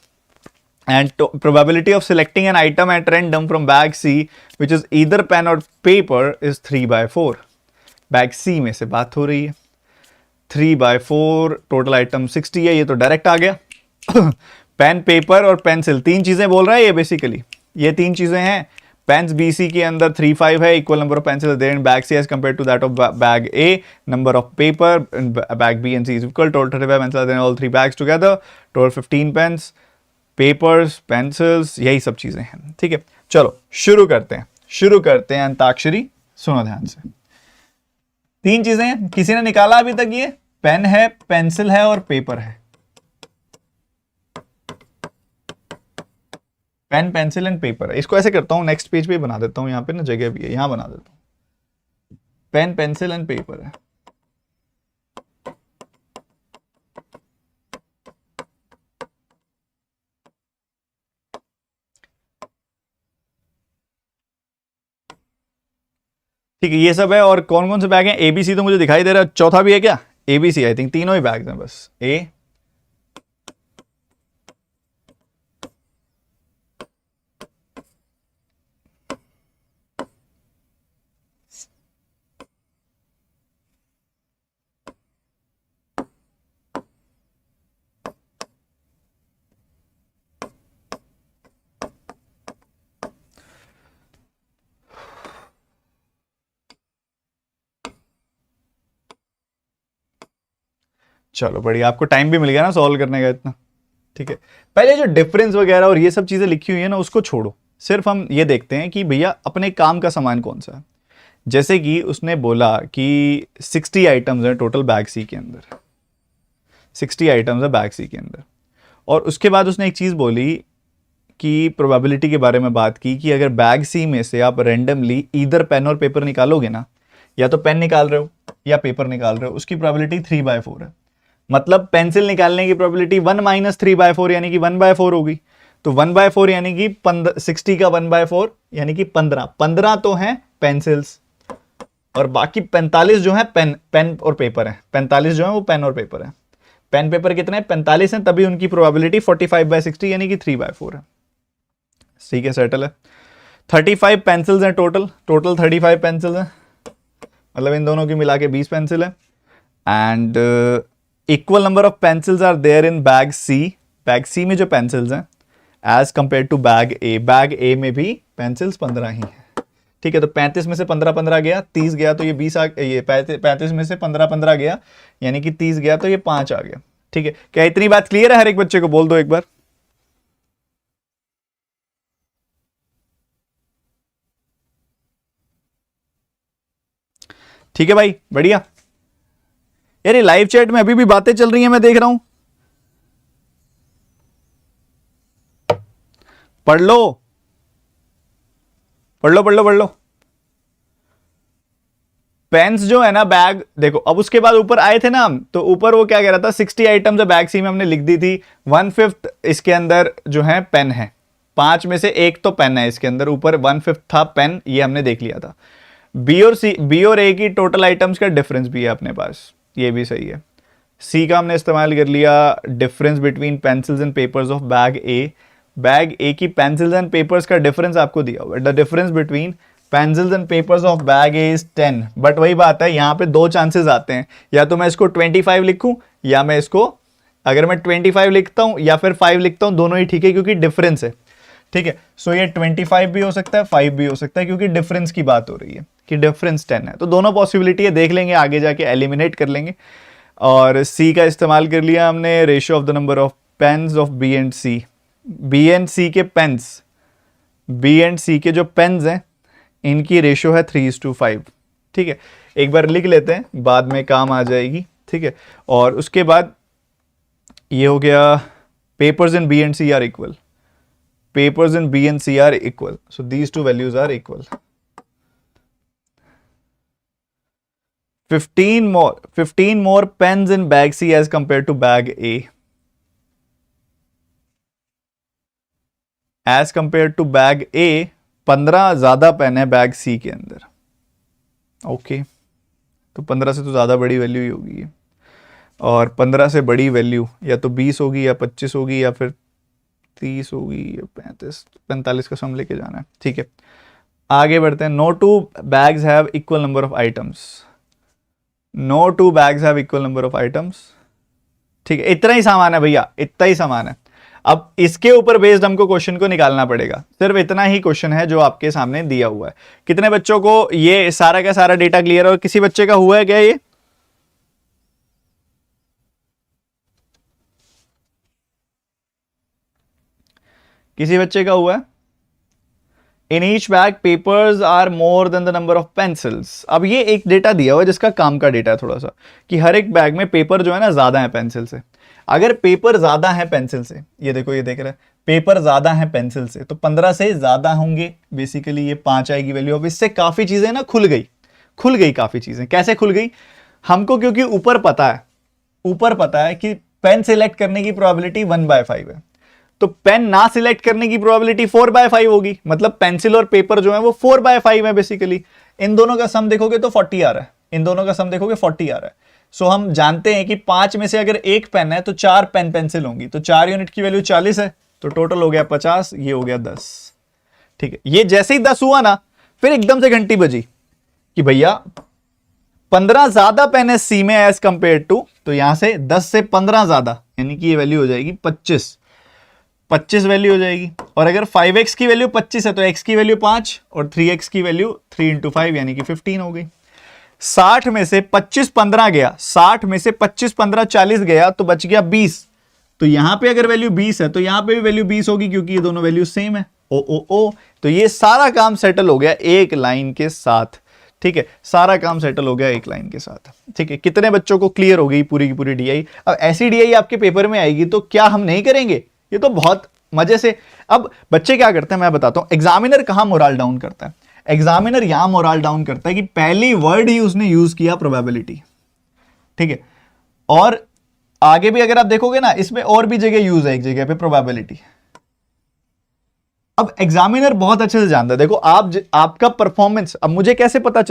And probability of selecting an item at random from bag C, which is either pen or paper, is 3/4. Bag C में से बात हो रही है. 3/4. Total item 60 है. ये तो direct आ गया. पेन, पेपर और पेंसिल, तीन चीजें बोल रहा है ये. बेसिकली ये तीन चीजें हैं. पेन्स BC के अंदर 3/5 है. Equal number of pencil there in bag C as compare to that of bag A. Number of paper bag B and C is equal. Total 35 pencil then all 3 bags together. Total 15 pens, papers, pencils, यही सब चीजें हैं. ठीक है. चलो शुरू करते हैं अंताक्षरी. सुनो ध्यान से. तीन चीजें हैं. किसी ने निकाला अभी तक? ये पेन है, पेंसिल है और पेपर है. पेन, पेंसिल एंड पेपर है. इसको ऐसे करता हूं, नेक्स्ट पेज पे बना देता हूं. यहां पे ना जगह भी है, यहां बना देता हूं. पेन, पेंसिल एंड पेपर है. ठीक है. ये सब है. और कौन कौन से बैग हैं? ABC तो मुझे दिखाई दे रहा है. चौथा भी है क्या? ABC I think. तीनों ही बैग्स हैं बस. ए, चलो बढ़िया. आपको टाइम भी मिल गया ना सॉल्व करने का इतना. ठीक है. पहले जो डिफरेंस वगैरह और ये सब चीजें लिखी हुई है ना उसको छोड़ो. सिर्फ हम ये देखते हैं कि भैया अपने काम का सामान कौन सा है. जैसे कि उसने बोला कि 60 आइटम्स हैं टोटल बैग सी के अंदर. 60 आइटम्स है बैग सी के अंदर. और उसके बाद उसने एक चीज बोली कि प्रोबेबिलिटी के बारे में बात की कि अगर बैग सी में से आप रैंडमली इधर पेन और पेपर निकालोगे ना, या तो पेन निकाल रहे हो या पेपर निकाल रहे हो, उसकी प्रोबेबिलिटी 3/4 है. मतलब पेंसिल निकालने की प्रोबेबिलिटी 1 - 3/4 यानी कि 1/4 होगी. तो 1/4 यानी कि 60 का 1/4 यानी कि 15 तो हैं पेंसिल्स और बाकी 45 जो है पेन और पेपर है. 45 जो है वो पेन और पेपर है. पेन पेपर कितने हैं? 45 हैं. तभी उनकी प्रोबेबिलिटी 45/60 यानी कि 3/4 है. ठीक है. सेटल है. 35 पेंसिल्स हैं टोटल 35 पेंसिल्स हैं. मतलब इन दोनों की मिला के 20 पेंसिल है. And equal number of pencils are there in bag C. Bag C में जो पेंसिल्स हैं as compare to bag A. Bag A में भी पेंसिल्स 15 ही है। ठीक है, तो 35 में से 15 15 गया, 30 गया तो ये 20 ये 35 में से 15 15 गया, यानी कि 30 गया तो ये 5 आ गया। ठीक है, क्या इतनी बात क्लियर है? हर एक बच्चे को बोल दो एक बार। ठीक है भाई, बढ़िया। यार ये लाइव चैट में अभी भी बातें चल रही हैं, मैं देख रहा हूं। पढ़ लो पढ़ लो पढ़ लो पढ़ लो। पेन्स जो है ना, बैग देखो, अब उसके बाद ऊपर आए थे ना हम, तो ऊपर वो क्या कह रहा था, 60 आइटम्स बैग सी में हमने लिख दी थी, 1/5 इसके अंदर जो है पेन है, 5 में से एक तो पेन है इसके अंदर, ऊपर 1/5 था पेन, ये हमने देख लिया था। बी और ए की टोटल आइटम्स का डिफरेंस भी है अपने पास, ये भी सही है। सी का हमने इस्तेमाल कर लिया, difference between pencils and papers of bag A. Bag A की पेंसिल्स एंड पेपर्स का डिफरेंस आपको दिया हुआ है, the difference between pencils and papers of bag A is 10। But वही बात है, यहाँ पे दो चांसेस आते हैं, या तो मैं इसको 25 लिखूं, या मैं इसको, अगर मैं 25 लिखता हूं या फिर 5 लिखता हूं, दोनों ही ठीक है क्योंकि डिफरेंस है। ठीक है, सो ये 25 भी हो सकता है, 5 भी हो सकता है, क्योंकि डिफरेंस की बात हो रही है कि डिफरेंस 10 है। तो दोनों पॉसिबिलिटी है, देख लेंगे आगे जाके, एलिमिनेट कर लेंगे। और सी का इस्तेमाल कर लिया हमने, ratio of the number of pens of B and C. B and C के पेन्स, बी एंड सी के जो पेन्स हैं, इनकी रेशियो है 3:5। ठीक है, एक बार लिख लेते हैं, बाद में काम आ जाएगी। ठीक है, और उसके बाद ये हो गया, papers in B and C are equal, papers in B and C are equal, so these two values are equal. 15 more pens in bag C as compared to bag A. As compared to bag A, 15 ज्यादा pen है bag C के अंदर। Okay, तो 15 से तो ज्यादा बड़ी value ही होगी ये, और 15 से बड़ी वैल्यू या तो 20 होगी या 25 होगी या फिर 30 होगी, 35 45 का सम लेके जाना है। ठीक है, आगे बढ़ते हैं। No two bags have equal number of items, no two bags have equal number of items. ठीक है, इतना ही सामान है भैया, इतना ही सामान है। अब इसके ऊपर बेस्ड हमको क्वेश्चन को निकालना पड़ेगा, सिर्फ इतना ही क्वेश्चन है जो आपके सामने दिया हुआ है। कितने बच्चों को ये सारा का सारा डेटा क्लियर है, और किसी बच्चे का हुआ है क्या ये? किसी बच्चे का हुआ है? In each bag papers are more than the number of pencils. अब ये एक डेटा दिया हुआ है जिसका काम का डेटा है थोड़ा सा, कि हर एक बैग में पेपर जो है ना ज्यादा है पेंसिल से। अगर पेपर ज्यादा है पेंसिल से, ये देखो, ये देख रहे हैं, पेपर ज्यादा है पेंसिल से, तो 15 से ज्यादा होंगे, बेसिकली ये 5 आएगी वैल्यू। अब इससे काफी चीजें ना खुल गई काफी चीजें। कैसे खुल गई हमको? क्योंकि ऊपर पता है कि पेन सिलेक्ट करने की प्रोबेबिलिटी 1/5 है, तो पेन ना सिलेक्ट करने की प्रोबेबिलिटी 4/5 होगी, मतलब पेंसिल और पेपर जो है वो 4/5 है बेसिकली। इन दोनों का सम देखोगे तो 40 आ रहा है, इन दोनों का सम देखोगे 40 आ रहा है। सो हम जानते हैं कि 5 में से अगर एक पेन है तो 4 पेन पेंसिल होंगी, तो 4 यूनिट की वैल्यू 40 है, तो टोटल हो गया 50, ये हो गया 10। ठीक है, ये जैसे ही 10 हुआ ना, फिर एकदम से घंटी बजी कि भैया 15 ज्यादा पेन है सी में एज कंपेयर टू, तो यहां से 10 से 15 ज्यादा, यानी कि ये वैल्यू हो जाएगी 25 वैल्यू हो जाएगी। और अगर 5x की वैल्यू 25 है तो x की वैल्यू 5, और 3x की वैल्यू 3 × 5 यानी कि 15 हो गई। 60 में से 25 15 गया, 60 में से 25 15 40 गया, तो बच गया 20। तो यहां पे अगर वैल्यू 20 है तो यहां पे भी वैल्यू 20 होगी, क्योंकि ये दोनों वैल्यू सेम है। ओ तो ये सारा काम सेटल हो गया एक लाइन के साथ। ठीक है, सारा काम सेटल हो गया एक लाइन के साथ। ठीक है, कितने बच्चों को क्लियर हो गई पूरी की पूरी डीआई? अब ऐसी डीआई आपके पेपर में आएगी तो क्या हम नहीं करेंगे? ये तो बहुत मजे से। अब बच्चे क्या करते हैं मैं बताता हूं। एग्जामिनर कहां मोरल डाउन करता है? एग्जामिनर यहां मोरल डाउन करता है कि पहली वर्ड ही उसने यूज किया प्रोबेबिलिटी। ठीक है, और आगे भी अगर आप देखोगे ना, इसमें और भी जगह यूज है, एक जगह पे प्रोबेबिलिटी। अब एग्जामिनर बहुत अच्छे से जानता है। देखो आपका परफॉर्मेंस, अब मुझे कैसे पता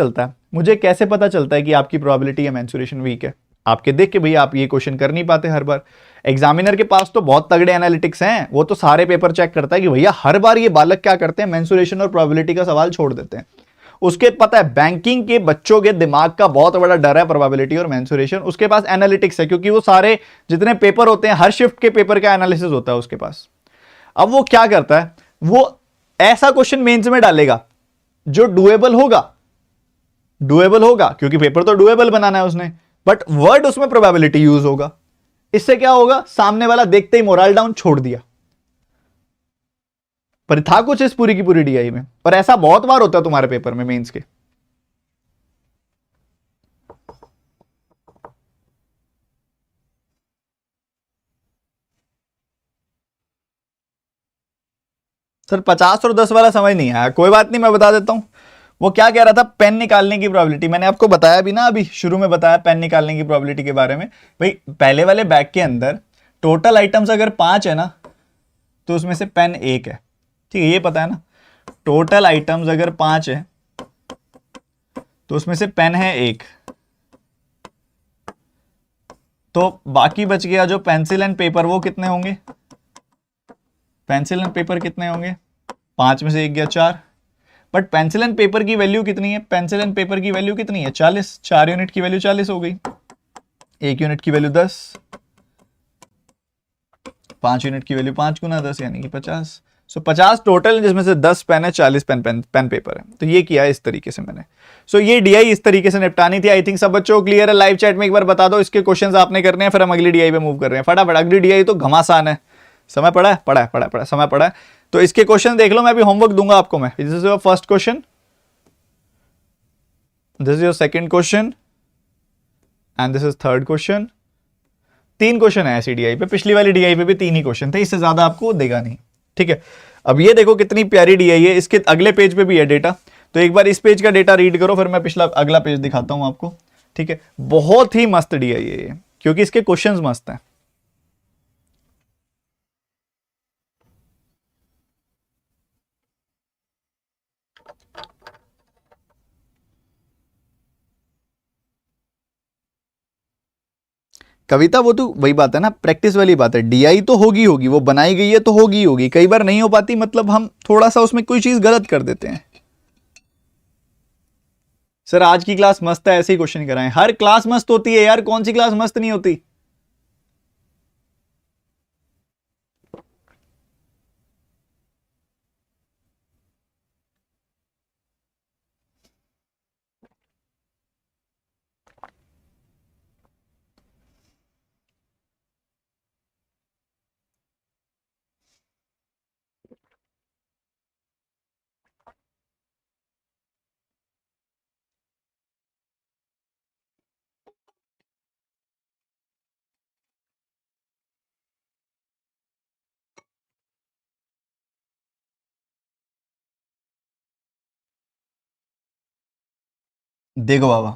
चलता है कि आपकी प्रोबेबिलिटी या मेंसुरेशन वीक है? आपके देख के भैया आप ये क्वेश्चन कर नहीं पाते हर बार। एग्जामिनर के पास तो बहुत तगड़े एनालिटिक्स हैं, वो तो सारे पेपर चेक करता है कि भैया हर बार ये बालक क्या करते हैं, मेंसुरेशन और प्रोबेबिलिटी का सवाल छोड़ देते हैं। उसके पता है बैंकिंग के बच्चों के दिमाग का बहुत बड़ा डर है प्रोबेबिलिटी और मेंसुरेशन। उसके पास एनालिटिक्स है, क्योंकि वो सारे जितने पेपर होते हैं, हर शिफ्ट के पेपर का एनालिसिस होता है उसके पास। अब वो क्या करता है, वो ऐसा क्वेश्चन मेंस में डालेगा जो डुएबल होगा क्योंकि पेपर तो डुएबल बनाना है उसने, बट वर्ड उसमें प्रोबेबिलिटी यूज होगा। इससे क्या होगा, सामने वाला देखते ही मोरल डाउन छोड़ दिया। पर था कुछ इस पूरी की पूरी डीआई में, पर ऐसा बहुत बार होता है तुम्हारे पेपर में मेंस के। सर 50 और 10 वाला समझ नहीं आया, कोई बात नहीं, मैं बता देता हूं। वो क्या कह रहा था, पेन निकालने की प्रोबेबिलिटी, मैंने आपको बताया भी ना, अभी शुरू में बताया पेन निकालने की प्रोबेबिलिटी के बारे में। भाई पहले वाले बैग के अंदर टोटल आइटम्स अगर 5 है ना, तो उसमें से पेन 1 है, ठीक है, ये पता है ना। टोटल आइटम्स अगर 5 है तो उसमें से पेन है 1, तो बाकी बच गया जो पेंसिल एंड पेपर, वो कितने होंगे, पेंसिल एंड पेपर कितने होंगे, 5 में से 1 गया 4। बट पेंसिल एंड पेपर की वैल्यू कितनी है, पेंसिल एंड पेपर की वैल्यू कितनी है, 40। 4 यूनिट की वैल्यू 40 हो गई, 1 यूनिट की वैल्यू 10, 5 यूनिट की वैल्यू 5 गुना 10 यानी कि 50। सो 50 टोटल, जिसमें से 10 पेन है, 40 पेन पेपर है। तो ये किया है इस तरीके से मैंने। सो ये डीआई इस तरीके से निपटानी थी। आई थिंक सब बच्चों को क्लियर है। लाइव चैट में एक बार बता दो, इसके क्वेश्चंस आपने करने हैं, फिर हम अगली डीआई पे मूव कर रहे हैं फटाफट। अगली डीआई तो घमासान है, समय पड़ा है, समय पड़ा है। तो इसके क्वेश्चन देख लो, मैं अभी होमवर्क दूंगा आपको। मैं this is your first question, this is your second question and this is third question. 3 question है ऐसी डीआई पे, पिछली वाली डीआई पे भी 3 ही क्वेश्चन थे, इससे ज्यादा आपको देगा नहीं, ठीक है। अब ये देखो कितनी प्यारी डीआई है, इसके अगले पेज पे भी है डेटा, तो एक बार इस पेज का डेटा रीड करो, फिर मैं अगला पेज दिखाता हूं आपको, ठीक है। बहुत ही मस्त डीआई है ये, क्योंकि इसके क्वेश्चंस मस्त हैं। कविता, वो तो वही बात है ना, प्रैक्टिस वाली बात है। डीआई तो होगी, वो बनाई गई है तो होगी। कई बार नहीं हो पाती, मतलब हम थोड़ा सा उसमें कोई चीज गलत कर देते हैं। सर आज की क्लास मस्त है, ऐसे ही क्वेश्चन कराएं। हर क्लास मस्त होती है यार, कौन सी क्लास मस्त नहीं होती। देखो बाबा,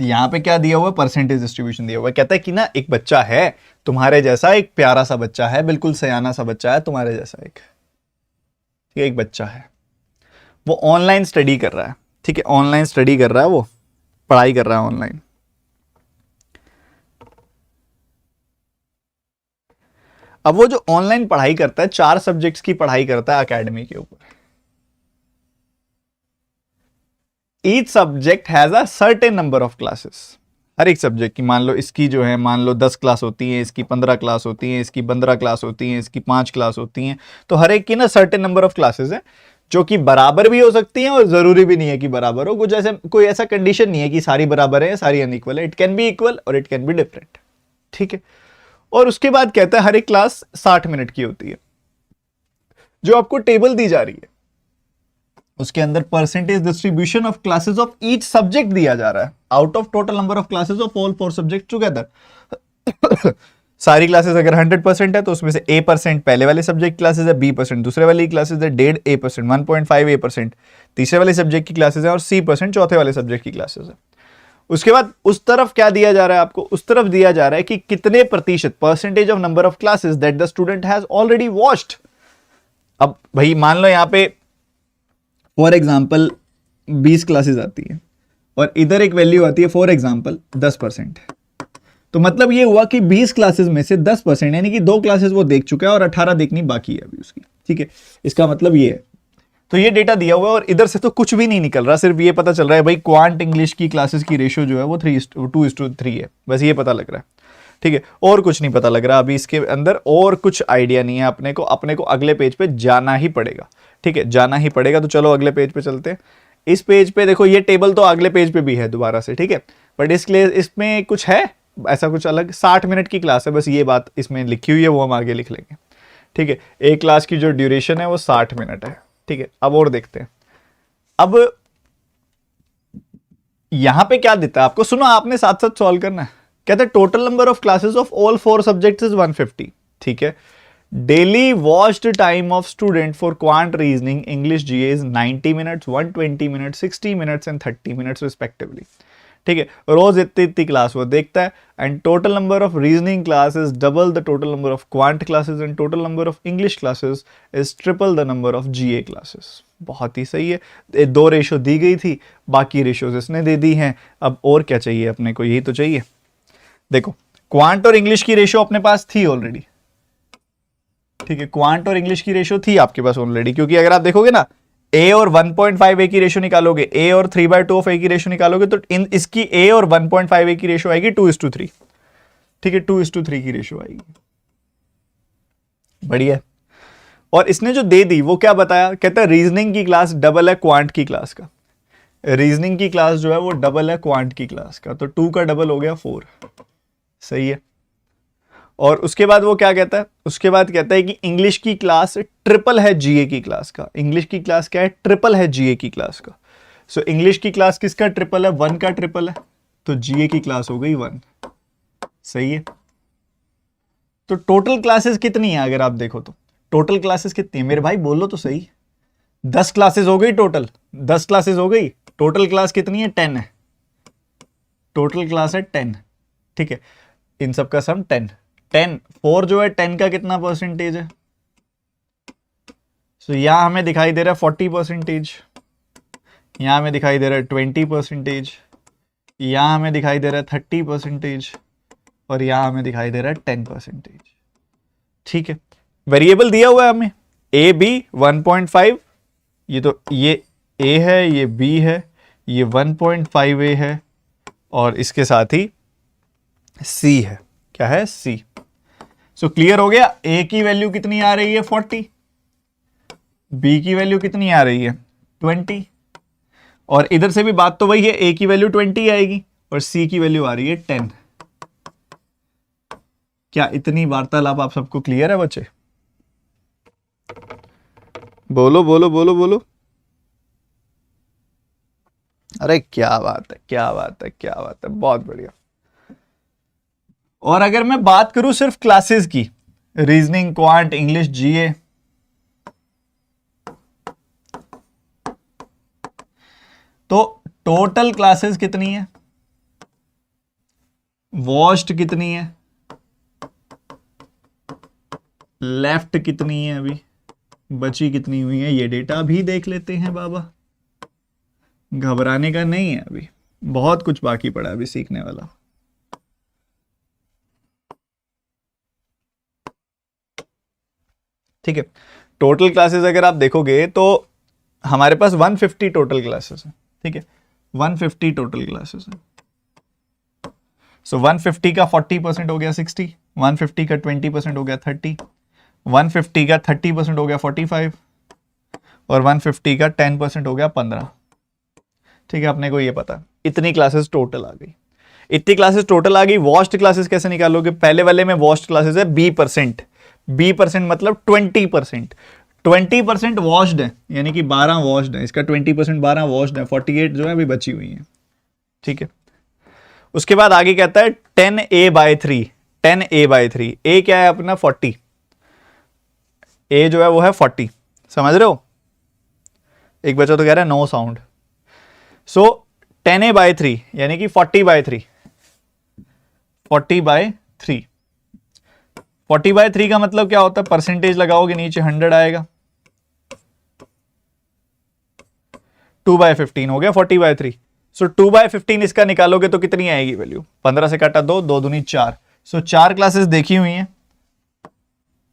यहां पे क्या दिया हुआ है, परसेंटेज डिस्ट्रीब्यूशन दिया हुआ है। कहता है कि ना एक बच्चा है तुम्हारे जैसा, एक प्यारा सा बच्चा है, बिल्कुल सयाना सा बच्चा है तुम्हारे जैसा, एक बच्चा है, वो ऑनलाइन स्टडी कर रहा है, ठीक है, ऑनलाइन स्टडी कर रहा है, वो पढ़ाई कर रहा है ऑनलाइन। अब वो जो ऑनलाइन पढ़ाई करता है, 4 सब्जेक्ट्स की पढ़ाई करता है एकेडमी के ऊपर। Each subject has a certain number of classes. हर एक सब्जेक्ट की, मान लो इसकी जो है, मान लो 10 क्लास होती है, इसकी 15 क्लास होती है, इसकी 15 क्लास होती है, इसकी 5 क्लास होती हैं। तो हर एक की ना सर्टेन नंबर ऑफ क्लासेस है, जो कि बराबर भी हो सकती हैं और जरूरी भी नहीं है कि बराबर हो। कुछ ऐसे, कोई ऐसा कंडीशन नहीं है कि सारी बराबर है, सारी अनइक्वल है। इट कैन बी इक्वल और इट कैन बी डिफरेंट, ठीक है। और उसके बाद कहता है हर एक क्लास 60 मिनट की होती है। जो आपको टेबल दी जा रही है उसके अंदर percentage distribution of classes of each subject दिया जा रहा है, out of total number of classes of all 4 subject together. सारी क्लासेस अगर 100% है तो उसमें से A% पहले वाले सब्जेक्ट क्लासेस है, B% दूसरे वाली क्लासेस है, 1.5% 1.5% तीसरे वाले सब्जेक्ट की क्लासेस है, और C% चौथे वाले सब्जेक्ट की क्लासेस है। उसके बाद उस तरफ क्या दिया जा रहा है आपको, उस तरफ दिया जा रहा है कि कितने प्रतिशत, percentage of number of classes that the student has already watched. अब भाई मान लो यहां पे फॉर एग्जाम्पल 20 क्लासेस आती है और इधर एक वैल्यू आती है फॉर एग्जाम्पल 10%। तो मतलब ये हुआ कि 20 क्लासेस में से 10% यानी कि 2 क्लासेस वो देख चुका है और 18 देखनी बाकी है अभी उसकी, ठीक है। इसका मतलब ये है। तो ये डेटा दिया हुआ है और इधर से तो कुछ भी नहीं निकल रहा, सिर्फ ये पता चल रहा है भाई क्वांट इंग्लिश की क्लासेस की रेशियो जो है वो 2:3 है, बस ये पता लग रहा है, ठीक है, और कुछ नहीं पता लग रहा अभी इसके अंदर, और कुछ आइडिया नहीं है अपने को अगले पेज पे जाना ही पड़ेगा। ठीक है, जाना ही पड़ेगा। तो चलो अगले पेज पे चलते हैं। इस पेज पे देखो, ये टेबल तो अगले पेज पे भी है दोबारा से, ठीक है, बट इसमें कुछ है ऐसा, कुछ अलग। 60 मिनट की क्लास है, बस ये बात इसमें लिखी हुई है, वो हम आगे लिख लेंगे। ठीक है, एक क्लास की जो ड्यूरेशन है वो 60 मिनट है। ठीक है, अब और देखते हैं। अब यहां पे क्या देता है आपको, सुनो, आपने साथ साथ सॉल्व करना है। कहते हैं total number of classes of all 4 subjects is 150। ठीक है, daily watched time of student for quant reasoning English GA is 90 minutes, 120 minutes, 60 minutes and 30 minutes respectively. ठीक है, रोज इतनी इतनी क्लास वो देखता है। And total number of reasoning class is double the total number of quant classes and total number of English classes is triple the number of GA classes. बहुत ही सही है। 2 रेशो दी गई थी, बाकी रेशोज इसने दे दी हैं। अब और क्या चाहिए अपने को, यही तो चाहिए। देखो, क्वांट और इंग्लिश की रेशो अपने पास थी ऑलरेडी। ठीक है, क्वांट और इंग्लिश की रेशो थी आपके पास ऑलरेडी, क्योंकि अगर आप देखोगे ना, ए और 1.5 ए की रेशो निकालोगे, ए और 3/2 ऑफ ए की रेशो निकालोगे, तो इसकी ए और 1.5 ए की रेशो आएगी 2:3। ठीक है, 2:3 की रेशो आएगी। बढ़िया। और इसने जो दे दी वो क्या बताया, कहता है रीजनिंग की क्लास डबल है क्वांट की क्लास का। रीजनिंग की क्लास जो है वो डबल है क्वांट की क्लास का, तो 2 का डबल हो गया 4। सही है। और उसके बाद वो क्या कहता है, उसके बाद कहता है कि इंग्लिश की क्लास ट्रिपल है जीए की क्लास का। इंग्लिश की क्लास क्या है, ट्रिपल है जीए की क्लास का। सो इंग्लिश की क्लास किसका ट्रिपल है, 1 का ट्रिपल है, तो जीए की क्लास हो गई 1। सही है। तो टोटल क्लासेस कितनी है अगर आप देखो तो, टोटल क्लासेस कितनी है मेरे भाई, बोलो तो सही। 10 क्लासेस हो गई टोटल, 10 क्लासेस हो गई। टोटल क्लास कितनी है, 10 है। टोटल क्लास है 10। ठीक है, इन सब का सम 10। 4 जो है 10 का कितना परसेंटेज है, तो यहां हमें दिखाई दे रहा है 40%, यहां हमें दिखाई दे रहा है 20%, यहां हमें दिखाई दे रहा है 30%, और यहां हमें दिखाई दे रहा है 10%। ठीक है, वेरिएबल दिया हुआ है हमें ए बी 1.5, ये तो ये ए है, ये बी है, ये 1.5 ए है, और इसके साथ ही सी है। क्या है, सी। सो क्लियर हो गया। ए की वैल्यू कितनी आ रही है, 40। बी की वैल्यू कितनी आ रही है, 20। और इधर से भी बात तो वही है, ए की वैल्यू 20 आएगी और सी की वैल्यू आ रही है 10। क्या इतनी वार्तालाप आप सबको क्लियर है बच्चे? बोलो बोलो बोलो बोलो। अरे क्या बात है, क्या बात है, क्या बात है, बहुत बढ़िया। और अगर मैं बात करूं सिर्फ क्लासेस की, रीजनिंग, क्वांट, इंग्लिश, जीए, तो टोटल क्लासेस कितनी है, वॉच्ड कितनी है, लेफ्ट कितनी है, अभी बची कितनी हुई है, ये डेटा भी देख लेते हैं बाबा। घबराने का नहीं है, अभी बहुत कुछ बाकी पड़ा अभी सीखने वाला। ठीक है, टोटल क्लासेस अगर आप देखोगे तो हमारे पास 150 टोटल क्लासेस है। ठीक है, 150 टोटल क्लासेस है। सो 150 का 40% हो गया 60, 150 का 20% हो गया 30, 150 का 30% हो गया 45, और 150 का 10% हो गया 15। ठीक है, अपने को ये पता, इतनी क्लासेस टोटल आ गई। इतनी क्लासेस टोटल आ गई। वॉच्ड क्लासेस कैसे निकालोगे, पहले वाले में वॉच्ड क्लासेस है B%, B% मतलब 20%। 20% वॉच्ड है, यानी कि 12 वॉच्ड है, इसका 20% 12 वॉच्ड है, 48 जो है अभी बची हुई है। ठीक है, उसके बाद आगे कहता है 10A/3, 10A/3, ए क्या है अपना 40, ए जो है वो है 40, समझ रहे हो? एक बच्चा तो कह रहा है नो साउंड। सो 10A/3 यानी कि 40/3, 40/3, 40/3 का मतलब क्या होता है, परसेंटेज लगाओगे नीचे 100 आएगा, 2/15 हो गया 40/3। सो 2/15 इसका निकालोगे तो कितनी आएगी वैल्यू, 15 से काटा 2, 2 दूनी 4। सो 4 क्लासेस देखी हुई हैं,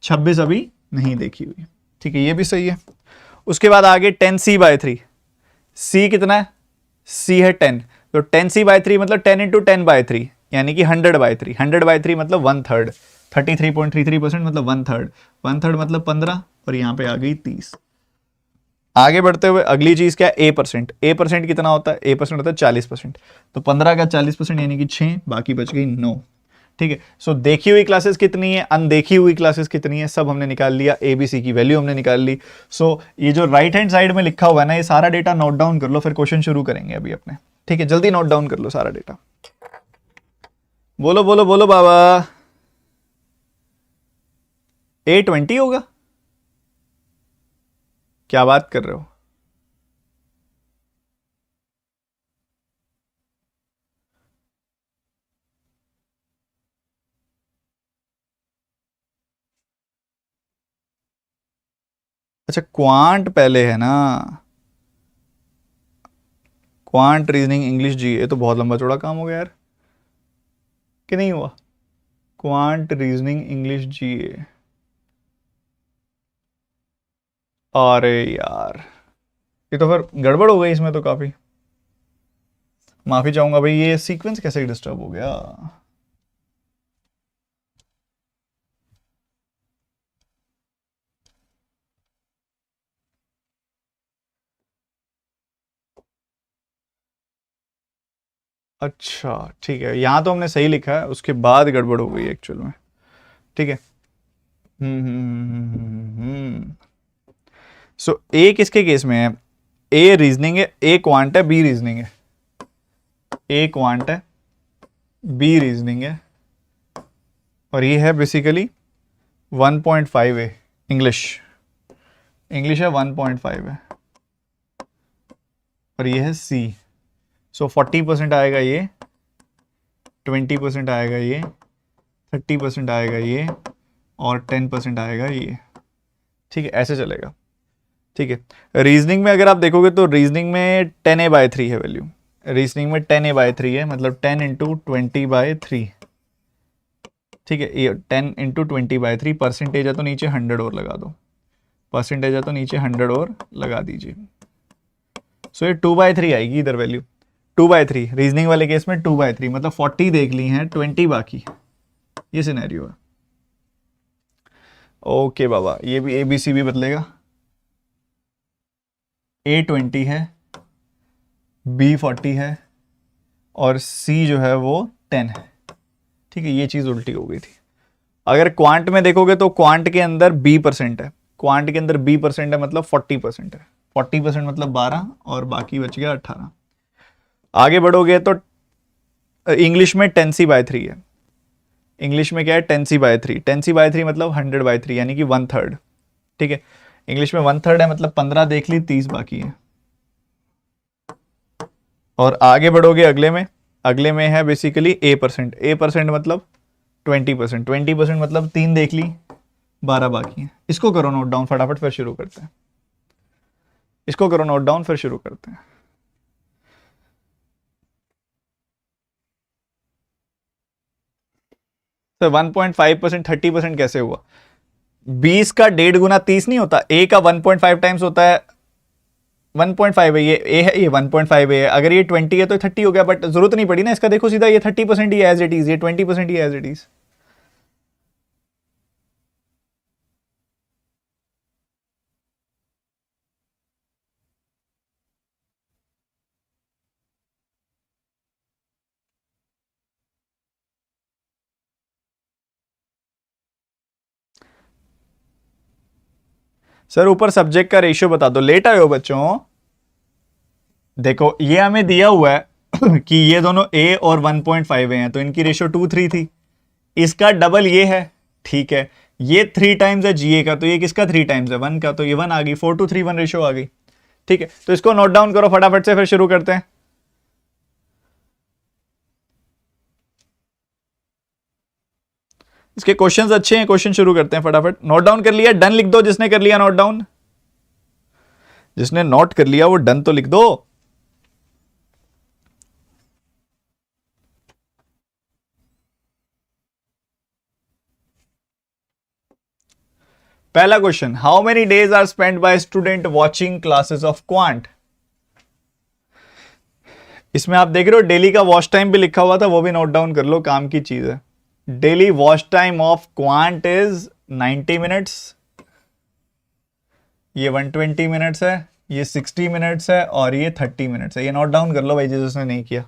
26 अभी नहीं देखी हुई। ठीक है, ये भी सही है। उसके बाद आगे 10C/3, सी कितना है, सी है 10, तो 10C/3 मतलब 10 × 10/3, यानी कि 100/3, 100/3 मतलब 1/3, 33.33% मतलब 1/3, 1/3 मतलब 15, और यहाँ पे आ गई 30। आगे बढ़ते हुए अगली चीज क्या है, A%। A% कितना होता है, A% होता है 40%, तो 15 का 40% यानी कि 6, बाकी बच गई 9। ठीक है, सो देखी हुई क्लासेस कितनी है, अनदेखी हुई क्लासेस कितनी है, सब हमने निकाल लिया, ABC की वैल्यू हमने निकाल ली। सो ये जो राइट हैंड साइड में लिखा हुआ है ना, ये सारा डेटा नोट डाउन कर लो, फिर क्वेश्चन शुरू करेंगे अभी अपने। ठीक है, जल्दी नोट डाउन कर लो सारा डेटा। बोलो बोलो बोलो बाबा। A20 होगा, क्या बात कर रहे हो? अच्छा, क्वांट पहले है ना, क्वांट रीजनिंग इंग्लिश जी, ये तो बहुत लंबा चौड़ा काम हो गया यार, कि नहीं हुआ? क्वांट रीजनिंग इंग्लिश जी, अरे यार, ये तो फिर गड़बड़ हो गई इसमें तो काफी, माफी चाहूंगा भाई, ये सीक्वेंस कैसे डिस्टर्ब हो गया? अच्छा ठीक है, यहां तो हमने सही लिखा है, उसके बाद गड़बड़ हो गई एक्चुअल में। ठीक है। सो ए किसके केस में है? ए रीजनिंग है, ए क्वांट है, बी रीजनिंग है। ए क्वांट है, बी रीजनिंग है, और ये है बेसिकली 1.5 है इंग्लिश। इंग्लिश है 1.5 है, और ये है सी। सो 40% आएगा ये, 20% आएगा ये, 30% आएगा ये, और 10% आएगा ये। ठीक है, ऐसे चलेगा। ठीक है, रीजनिंग में अगर आप देखोगे तो रीजनिंग में 10A/3 है वैल्यू। रीजनिंग में 10A/3 है, मतलब 10 × 20/3। ठीक है, ये 10 × 20/3, परसेंटेज है तो नीचे 100 और लगा दो, परसेंटेज है तो नीचे 100 और लगा दीजिए। सो ये 2/3 आएगी इधर वैल्यू, 2/3 रीजनिंग वाले केस में 2/3, मतलब 40 देख ली हैं, 20 बाकी, ये सिनेरियो है। ओके बाबा, ये भी ABC भी बदलेगा। A20 है, B40 है, और C जो है वो 10 है। ठीक है, ये चीज उल्टी हो गई थी। अगर क्वांट में देखोगे तो क्वांट के अंदर B% है, क्वांट के अंदर B% है, मतलब 40% है, 40% मतलब 12, और बाकी बच गया 18। आगे बढ़ोगे तो इंग्लिश में 10C/3 है। इंग्लिश में क्या है, 10C/3, 10C/3 मतलब 100/3, यानी कि 1/3। ठीक है, इंग्लिश में 1/3 है, मतलब 15 देख ली, 30 बाकी है। और आगे बढ़ोगे अगले में है बेसिकली A%। A% मतलब 20%, 20% मतलब 3 देख ली, 12 बाकी है। इसको करो नोट डाउन फटाफट, फिर शुरू करते हैं। इसको करो नोट डाउन, फिर शुरू करते हैं। सर 1.5%, 30% कैसे हुआ? 20 का 1.5 गुना 30 नहीं होता, ए का 1.5 टाइम्स होता है। 1.5 है, ये ए है, ये 1.5 है, अगर ये 20 है तो 30 हो गया, बट जरूरत नहीं पड़ी ना इसका, देखो सीधा ये 30% ही एज इट इज, ये 20% ही एज इट इज। सर ऊपर सब्जेक्ट का रेशियो बता दो, लेट आए हो बच्चों। देखो ये हमें दिया हुआ है कि ये दोनों ए और 1.5 हैं, तो इनकी रेशियो 2:3 थी, इसका डबल ये है। ठीक है, ये 3 टाइम्स है जीए का, तो ये किसका 3 टाइम्स है, 1 का, तो ये 1 आ गई, 4:3 1 रेशियो आ गई। ठीक है, तो इसको नोट डाउन करो फटाफट से, फिर शुरू करते हैं। इसके क्वेश्चंस अच्छे हैं, क्वेश्चन शुरू करते हैं फटाफट। नोट डाउन कर लिया, डन लिख दो जिसने कर लिया नोट डाउन, जिसने नोट कर लिया वो डन तो लिख दो। पहला question, how many days are spend by student watching classes of quant? इसमें आप देख रहे हो डेली का वॉच टाइम भी लिखा हुआ था, वो भी नोट डाउन कर लो, काम की चीज है। Daily watch time of quant is 90 minutes, ये 120 मिनट्स है, ये 60 मिनट्स है और ये 30 मिनट्स है। ये नोट डाउन कर लो भाई जिसने नहीं किया,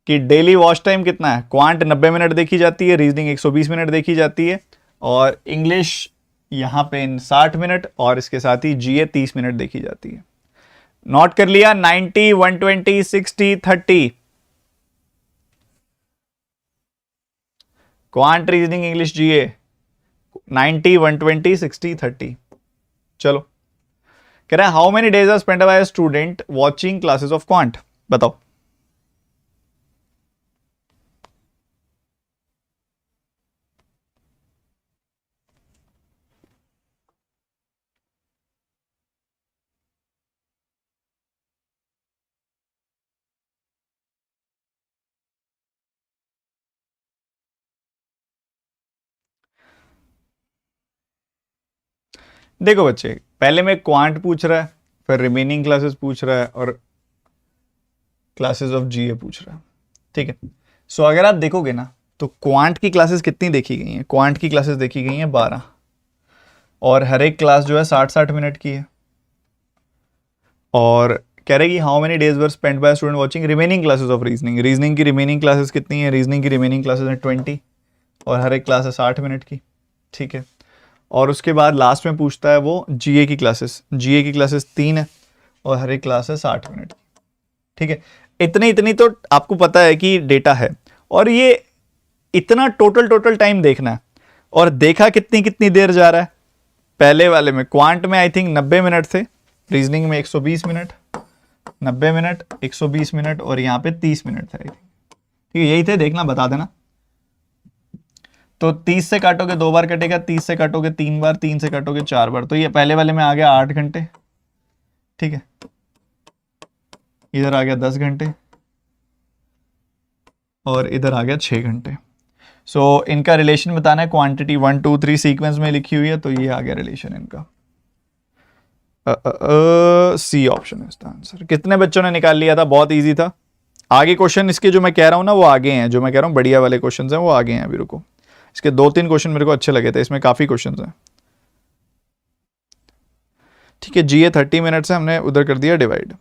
कि डेली वॉच टाइम कितना है। क्वांट 90 मिनट देखी जाती है, रीजनिंग 120 मिनट देखी जाती है, और इंग्लिश यहां पे 60 मिनट, और इसके साथ ही जीए 30 मिनट देखी जाती है। नोट कर लिया? 90, 120, 60, 30। Quant, reasoning, English, G A 90, 120, 60, 30। चलो, कह रहा है how many days are spend by student watching classes of quant, बताओ। देखो बच्चे, पहले में क्वांट पूछ रहा है, फिर रिमेनिंग क्लासेस पूछ रहा है, और क्लासेस ऑफ जीए पूछ रहा है। ठीक है, सो अगर आप देखोगे ना, तो क्वांट की क्लासेस कितनी देखी गई हैं? क्वांट की क्लासेस देखी गई हैं 12, और हर एक क्लास जो है 60-60 मिनट की है। और कह रहे कि how many days were spend by student watching remaining classes of reasoning. Reasoning की रिमेनिंग क्लासेस कितनी है? रीजनिंग की रिमेनिंग क्लासेस हैं 20, और हर एक क्लास है 60 मिनट की। ठीक है, और उसके बाद लास्ट में पूछता है वो जीए की क्लासेस। जीए की क्लासेस 3 है, और हर एक क्लास है 60 मिनट की। ठीक है, इतनी इतनी तो आपको पता है कि डेटा है, और ये इतना टोटल टाइम देखना है। और देखा कितनी कितनी देर जा रहा है? पहले वाले में क्वांट में आई थिंक 90 मिनट थे, रीजनिंग में 120 मिनट, 90 मिनट, 120 मिनट, और यहाँ पे 30 मिनट थे आई थिंक। ठीक है, यही थे, देखना, बता देना। तो 30 से काटोगे 2 बार कटेगा, 30 से काटोगे 3 बार, 3 से काटोगे 4 बार, तो ये पहले वाले में आ गया 8 घंटे। ठीक है, इधर आ गया 10 घंटे, और इधर आ गया 6 घंटे। सो इनका रिलेशन बताना है, क्वांटिटी 1 2 3 सीक्वेंस में लिखी हुई है, तो ये आ गया रिलेशन इनका। सी ऑप्शन है इसका आंसर। कितने बच्चों ने निकाल लिया था? बहुत इजी था। आगे क्वेश्चन इसके जो मैं कह रहा हूं ना, वो आगे हैं, जो मैं कह रहा हूं बढ़िया वाले क्वेश्चन हैं वो आगे हैं। अभी रुको, इसके 2-3 क्वेश्चन मेरे को अच्छे लगे थे, इसमें काफी क्वेश्चन हैं। ठीक है, जीए 30 मिनट से हमने उधर कर दिया डिवाइड।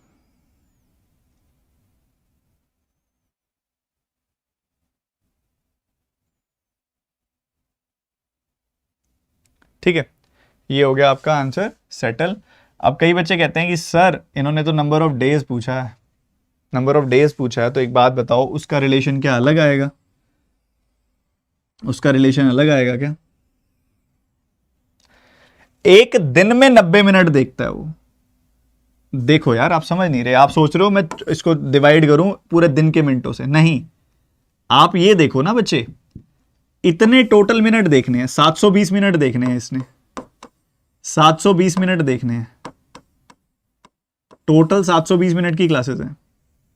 ठीक है, ये हो गया आपका आंसर सेटल। अब कई बच्चे कहते हैं कि सर इन्होंने तो नंबर ऑफ डेज पूछा है, नंबर ऑफ डेज पूछा है, तो एक बात बताओ, उसका रिलेशन क्या अलग आएगा? उसका रिलेशन अलग आएगा क्या? एक दिन में 90 मिनट देखता है वो। देखो यार, आप समझ नहीं रहे, आप सोच रहे हो मैं इसको डिवाइड करूं पूरे दिन के मिनटों से, नहीं। आप ये देखो ना बच्चे, इतने टोटल मिनट देखने हैं, 720 मिनट देखने हैं इसने, 720 मिनट देखने हैं टोटल। 720 मिनट की क्लासेस हैं,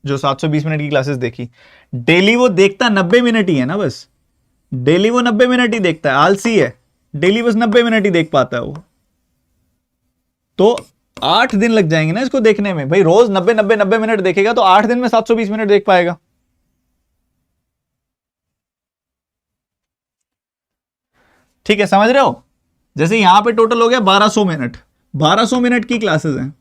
जो 720 मिनट की क्लासेस देखी। डेली वो देखता 90 मिनट ही है ना, बस डेली वो 90 मिनट ही देखता है, आलसी है, डेली बस 90 मिनट ही देख पाता है वो। तो 8 दिन लग जाएंगे ना इसको देखने में भाई। रोज 90 मिनट देखेगा तो 8 दिन में 720 मिनट देख पाएगा। ठीक है, समझ रहे हो? जैसे यहां पे टोटल हो गया 1200 मिनट, 1200 मिनट की क्लासेस हैं,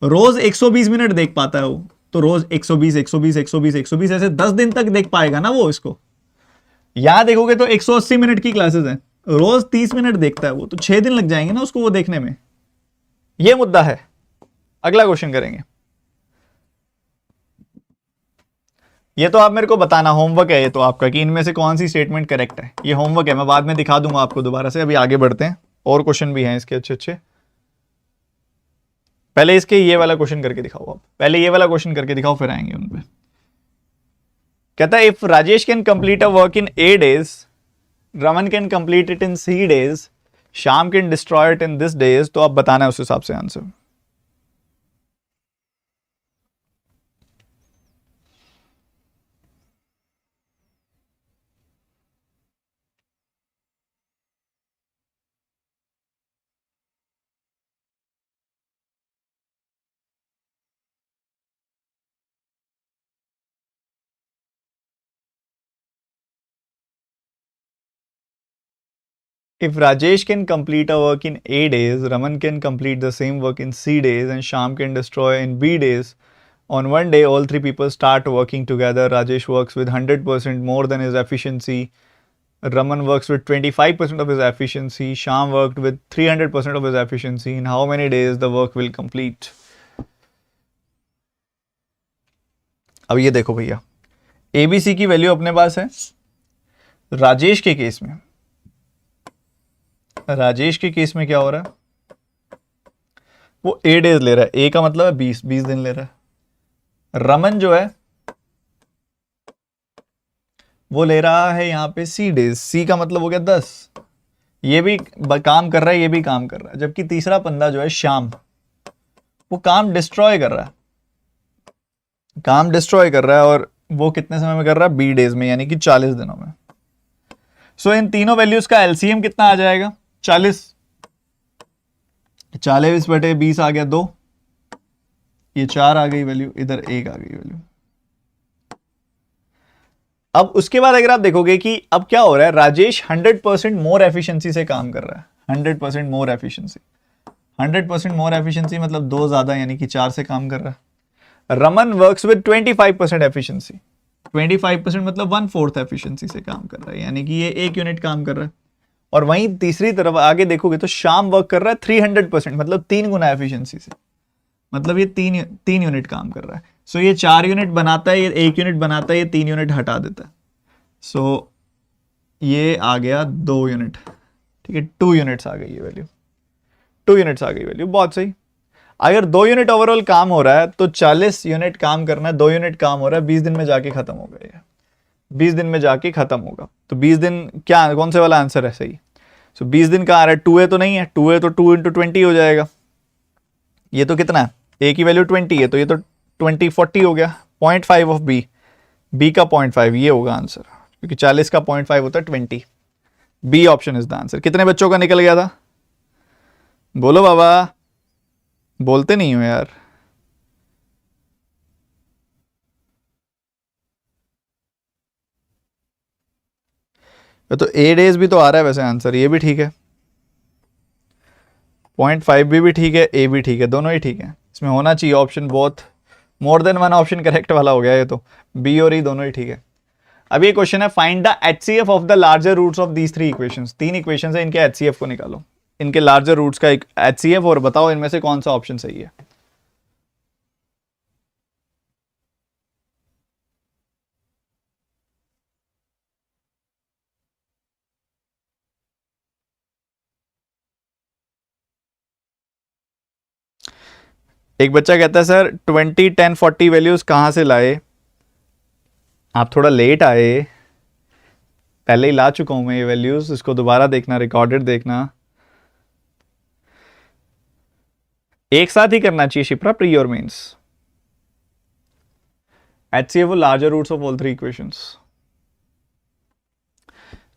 रोज 120 मिनट देख पाता है वो, तो रोज 120 120 120 120 ऐसे 10 दिन तक देख पाएगा ना वो इसको। यहां देखोगे तो 180 मिनट की क्लासेस हैं, रोज 30 मिनट देखता है वो, तो 6 दिन लग जाएंगे ना उसको वो देखने में। ये मुद्दा है। अगला क्वेश्चन करेंगे। ये तो आप मेरे को बताना, होमवर्क है ये तो आपका, कि इनमें से कौन सी स्टेटमेंट करेक्ट है। ये होमवर्क है, मैं बाद में दिखा दूंगा आपको दोबारा से। अभी आगे बढ़ते हैं, और क्वेश्चन भी हैं इसके अच्छे अच्छे। पहले इसके ये वाला क्वेश्चन करके दिखाओ आप, पहले ये वाला क्वेश्चन करके दिखाओ, फिर आएंगे उन पे। कहता है if Rajesh can complete a work in 8 days, Raman can complete it in 3 days, Shyam can destroy it in this days, तो आप बताना है उस हिसाब से answer. If Rajesh can complete a work in A days, Raman can complete the same work in C days, and Sham can destroy in B days. On one day, all three people start working together. Rajesh works with 100% more than his efficiency. Raman works with 25% of his efficiency. Sham worked with 300% of his efficiency. In how many days the work will complete? अब ये देखो भैया, ABC की value अपने पास है. राजेश के case में, राजेश के केस में क्या हो रहा है, वो A डेज ले रहा है. A का मतलब है 20 दिन ले रहा है. रमन जो है वो ले रहा है यहाँ पे C डेज. C का मतलब हो गया 10. ये भी काम कर रहा है, ये भी काम कर रहा है. जबकि तीसरा बंदा जो है श्याम, वो काम डिस्ट्रॉय कर रहा है, काम डिस्ट्रॉय कर रहा है. और वो कितने समय में कर रहा है? B डेज में, यानी कि 40 दिनों में. सो इन तीनों वैल्यूज का एलसीएम कितना आ जाएगा? 40. 40/20 आ गया 2. ये 4 आ गई वैल्यू, इधर 1 आ गई वैल्यू. अब उसके बाद अगर आप देखोगे कि अब क्या हो रहा है, राजेश 100% मोर एफिशिएंसी से काम कर रहा है. 100% मोर एफिशिएंसी. 100% मोर एफिशिएंसी मतलब 2 ज्यादा, यानी कि 4 से काम कर रहा है. Raman works with 25% efficiency. 25% मतलब 1/4 एफिशिएंसी से काम कर रहा है, यानी कि ये 1 यूनिट काम कर रहा है. और वहीं तीसरी तरफ आगे देखोगे तो श्याम वर्क कर रहा है 300%, मतलब 3 गुना एफिशिएंसी से. मतलब ये 3 यूनिट काम कर रहा है. सो ये 4 यूनिट बनाता है, ये 1 यूनिट बनाता है, ये 3 यूनिट हटा देता है. सो ये आ गया 2 यूनिट. ठीक है, 2 यूनिट्स आ गई ये वैल्यू. 2 यूनिट्स आ गई वैल्यू, बहुत सही. अगर 2 यूनिट ओवरऑल काम हो रहा है तो 40 यूनिट काम करना है. 2 यूनिट काम हो रहा है, 20 दिन में जाके खत्म होगा. ये 20 दिन में जाके खत्म होगा. तो 20 दिन क्या, कौन से वाला आंसर है सही? सो 20 दिन का आ रहा है. 2a तो नहीं है, 2a तो 2 × 20 हो जाएगा. ये तो कितना है, a की वैल्यू 20 है, तो ये तो 20/40 हो गया. 0.5 ऑफ b का 0.5, ये होगा आंसर, क्योंकि 40 का 0.5 होता है 20. B option is the answer. कितने बच्चों का निकल गया था? बोलो बाबा, बोलते नहीं हो यार. तो A डेज भी तो आ रहा है वैसे आंसर, ये भी ठीक है. 0.5 भी ठीक है, A भी ठीक है, दोनों ही ठीक है. इसमें होना चाहिए ऑप्शन, बहुत more than one option correct वाला हो गया ये तो. B और E दोनों ही ठीक है. अब ये क्वेश्चन है, find the HCF of the larger roots of these 3 equations. 3 equations है, इनके HCF को निकालो, इनके लार्जर रूट्स का एक HCF, और बताओ इनमें से कौन सा ऑप्शन सही है. एक बच्चा कहता है सर 20, 10, 40 वैल्यूज कहां से लाए? आप थोड़ा लेट आए, पहले ही ला चुका हूं मैं ये वैल्यूज. इसको दोबारा देखना, रिकॉर्डेड देखना. एक साथ ही करना चाहिए शिप्रा, प्री और मेंस. HCF और larger roots of all 3 equations.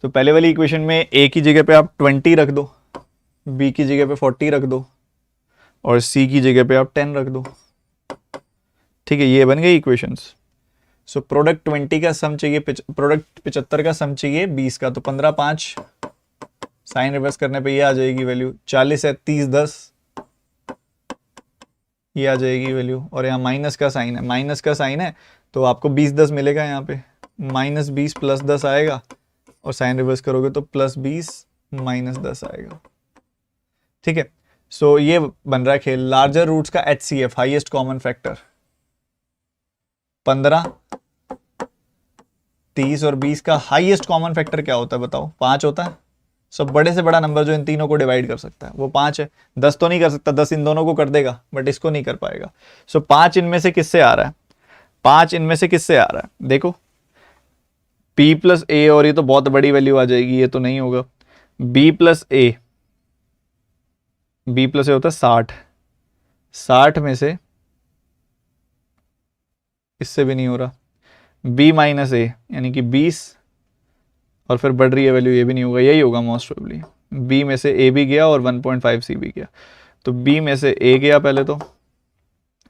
तो पहले वाली इक्वेशन में A की जगह पे आप 20 रख दो, B की जगह पे 40 रख दो, और C की जगह पे आप 10 रख दो. ठीक है, ये बन गई इक्वेशंस. सो प्रोडक्ट 20 का सम चाहिए, प्रोडक्ट 75 का सम चाहिए 20 का. तो 15, 5 साइन रिवर्स करने पे ये आ जाएगी वैल्यू. 40 है, 30, 10 ये आ जाएगी वैल्यू. और यहाँ माइनस का साइन है, माइनस का साइन है तो आपको 20, 10 मिलेगा. यहाँ पे -20 + 10 आएगा, और साइन रिवर्स करोगे तो +20 - 10 आएगा. ठीक है, सो ये बन रहा है खेल. लार्जर रूट्स का HCF, हाईएस्ट कॉमन फैक्टर, 15, 30 और 20 का हाईएस्ट कॉमन फैक्टर क्या होता है बताओ? 5 होता है. सब बड़े से बड़ा नंबर जो इन तीनों को डिवाइड कर सकता है वो 5 है. 10 तो नहीं कर सकता, 10 इन दोनों को कर देगा, बट इसको नहीं कर पाएगा. सो 5 इनमें से किससे आ रहा है? 5 इनमें से किससे आ रहा है? देखो, P + A, और ये तो बहुत बड़ी वैल्यू आ जाएगी, ये तो नहीं होगा. B + A, B + A होता है 60. 60 में से, इससे भी नहीं हो रहा, B - A यानी कि 20, और फिर बढ़ रही है वैल्यू, ये भी नहीं होगा. यही होगा मोस्ट प्रोबेबली. B में से A भी गया और 1.5 C भी गया. तो B में से A गया, पहले तो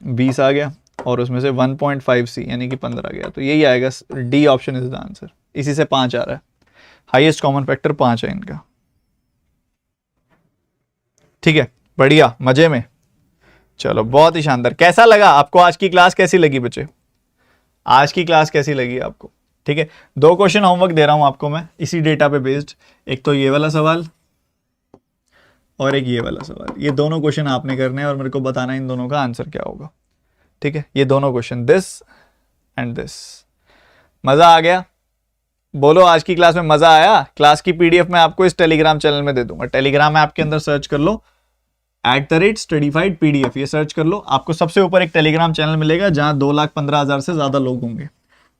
20 आ गया, और उसमें से 1.5 C यानी कि 15 गया. तो यही आएगा, D option is the answer. इसी से 5 आ रहा है. हाईएस्ट कॉमन फैक्टर 5 है इनका. ठीक है, बढ़िया, मजे में। चलो बहुत ही शानदार। कैसा लगा आपको आज की क्लास? कैसी लगी बच्चे? आज की क्लास कैसी लगी आपको? ठीक है, 2 क्वेश्चन होमवर्क दे रहा हूं आपको मैं इसी डेटा पे बेस्ड। एक तो ये वाला सवाल और एक ये वाला सवाल। ये दोनों क्वेश्चन आपने करने हैं और मेरे को बताना इन दोनों का आंसर क्या होगा। ठीक है, ये दोनों क्वेश्चन, दिस एंड दिस। मजा आ गया? बोलो आज की क्लास में मजा आया? क्लास की पीडीएफ मैं आपको इस टेलीग्राम चैनल में दे दूंगा। टेलीग्राम ऐप के अंदर सर्च कर लो @studyfied PDF, ये सर्च कर लो। आपको सबसे ऊपर एक टेलीग्राम चैनल मिलेगा जहां 2,15,000 से ज्यादा लोग होंगे।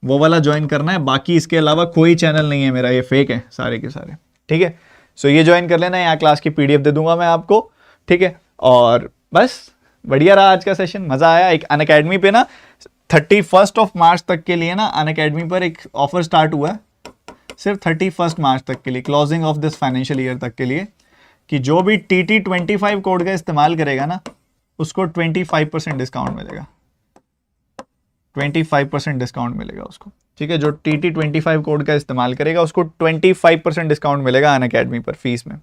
वो वाला ज्वाइन करना है। बाकी इसके अलावा कोई चैनल नहीं है मेरा, ये फेक है सारे के सारे। ठीक है, सो ये ज्वाइन कर लेना। यहाँ क्लास की पीडीएफ दे दूंगा मैं आपको। ठीक है, और बस बढ़िया रहा आज का सेशन, मजा आया। एक अनअकैडमी पे ना 31 मार्च तक के लिए ना अनअकैडमी पर एक ऑफर स्टार्ट हुआ है, सिर्फ 31 मार्च तक के लिए, closing of this financial year तक के लिए, कि जो भी TT25 कोड का इस्तेमाल करेगा ना उसको 25% डिस्काउंट मिलेगा। 25% डिस्काउंट मिलेगा उसको। ठीक है, जो TT25 कोड का इस्तेमाल करेगा उसको 25% डिस्काउंट मिलेगा अनअकैडमी पर फीस में।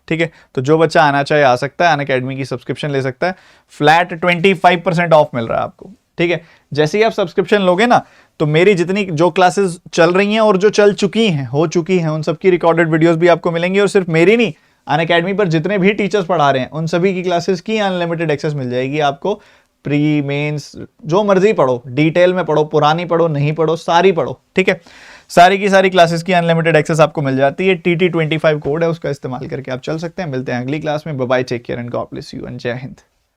ठीक है, तो जो बच्चा आना चाहे आ सकता है, अनअकैडमी की सब्सक्रिप्शन ले सकता है। फ्लैट 25% ऑफ मिल रहा है आपको। ठीक है, जैसे ही आप सब्सक्रिप्शन लोगे ना तो मेरी जितनी जो क्लासेस चल रही हैं और जो चल चुकी हैं, हो चुकी हैं, उन सबकी रिकॉर्डेड वीडियोस भी आपको मिलेंगी। और सिर्फ मेरी नहीं, अनअकैडमी पर जितने भी टीचर्स पढ़ा रहे हैं उन सभी की क्लासेस की अनलिमिटेड एक्सेस मिल जाएगी आपको। प्री मेंस जो मर्जी पढ़ो, डिटेल में पढ़ो, पुरानी पढ़ो, नहीं पढ़ो, सारी पढ़ो। ठीक है, सारी की सारी क्लासेस की अनलिमिटेड एक्सेस आपको मिल जाती है। TT25 कोड है, उसका इस्तेमाल करके आप चल सकते हैं। मिलते हैं अगली क्लास में। Bye bye, take care and God bless you and जय हिंद।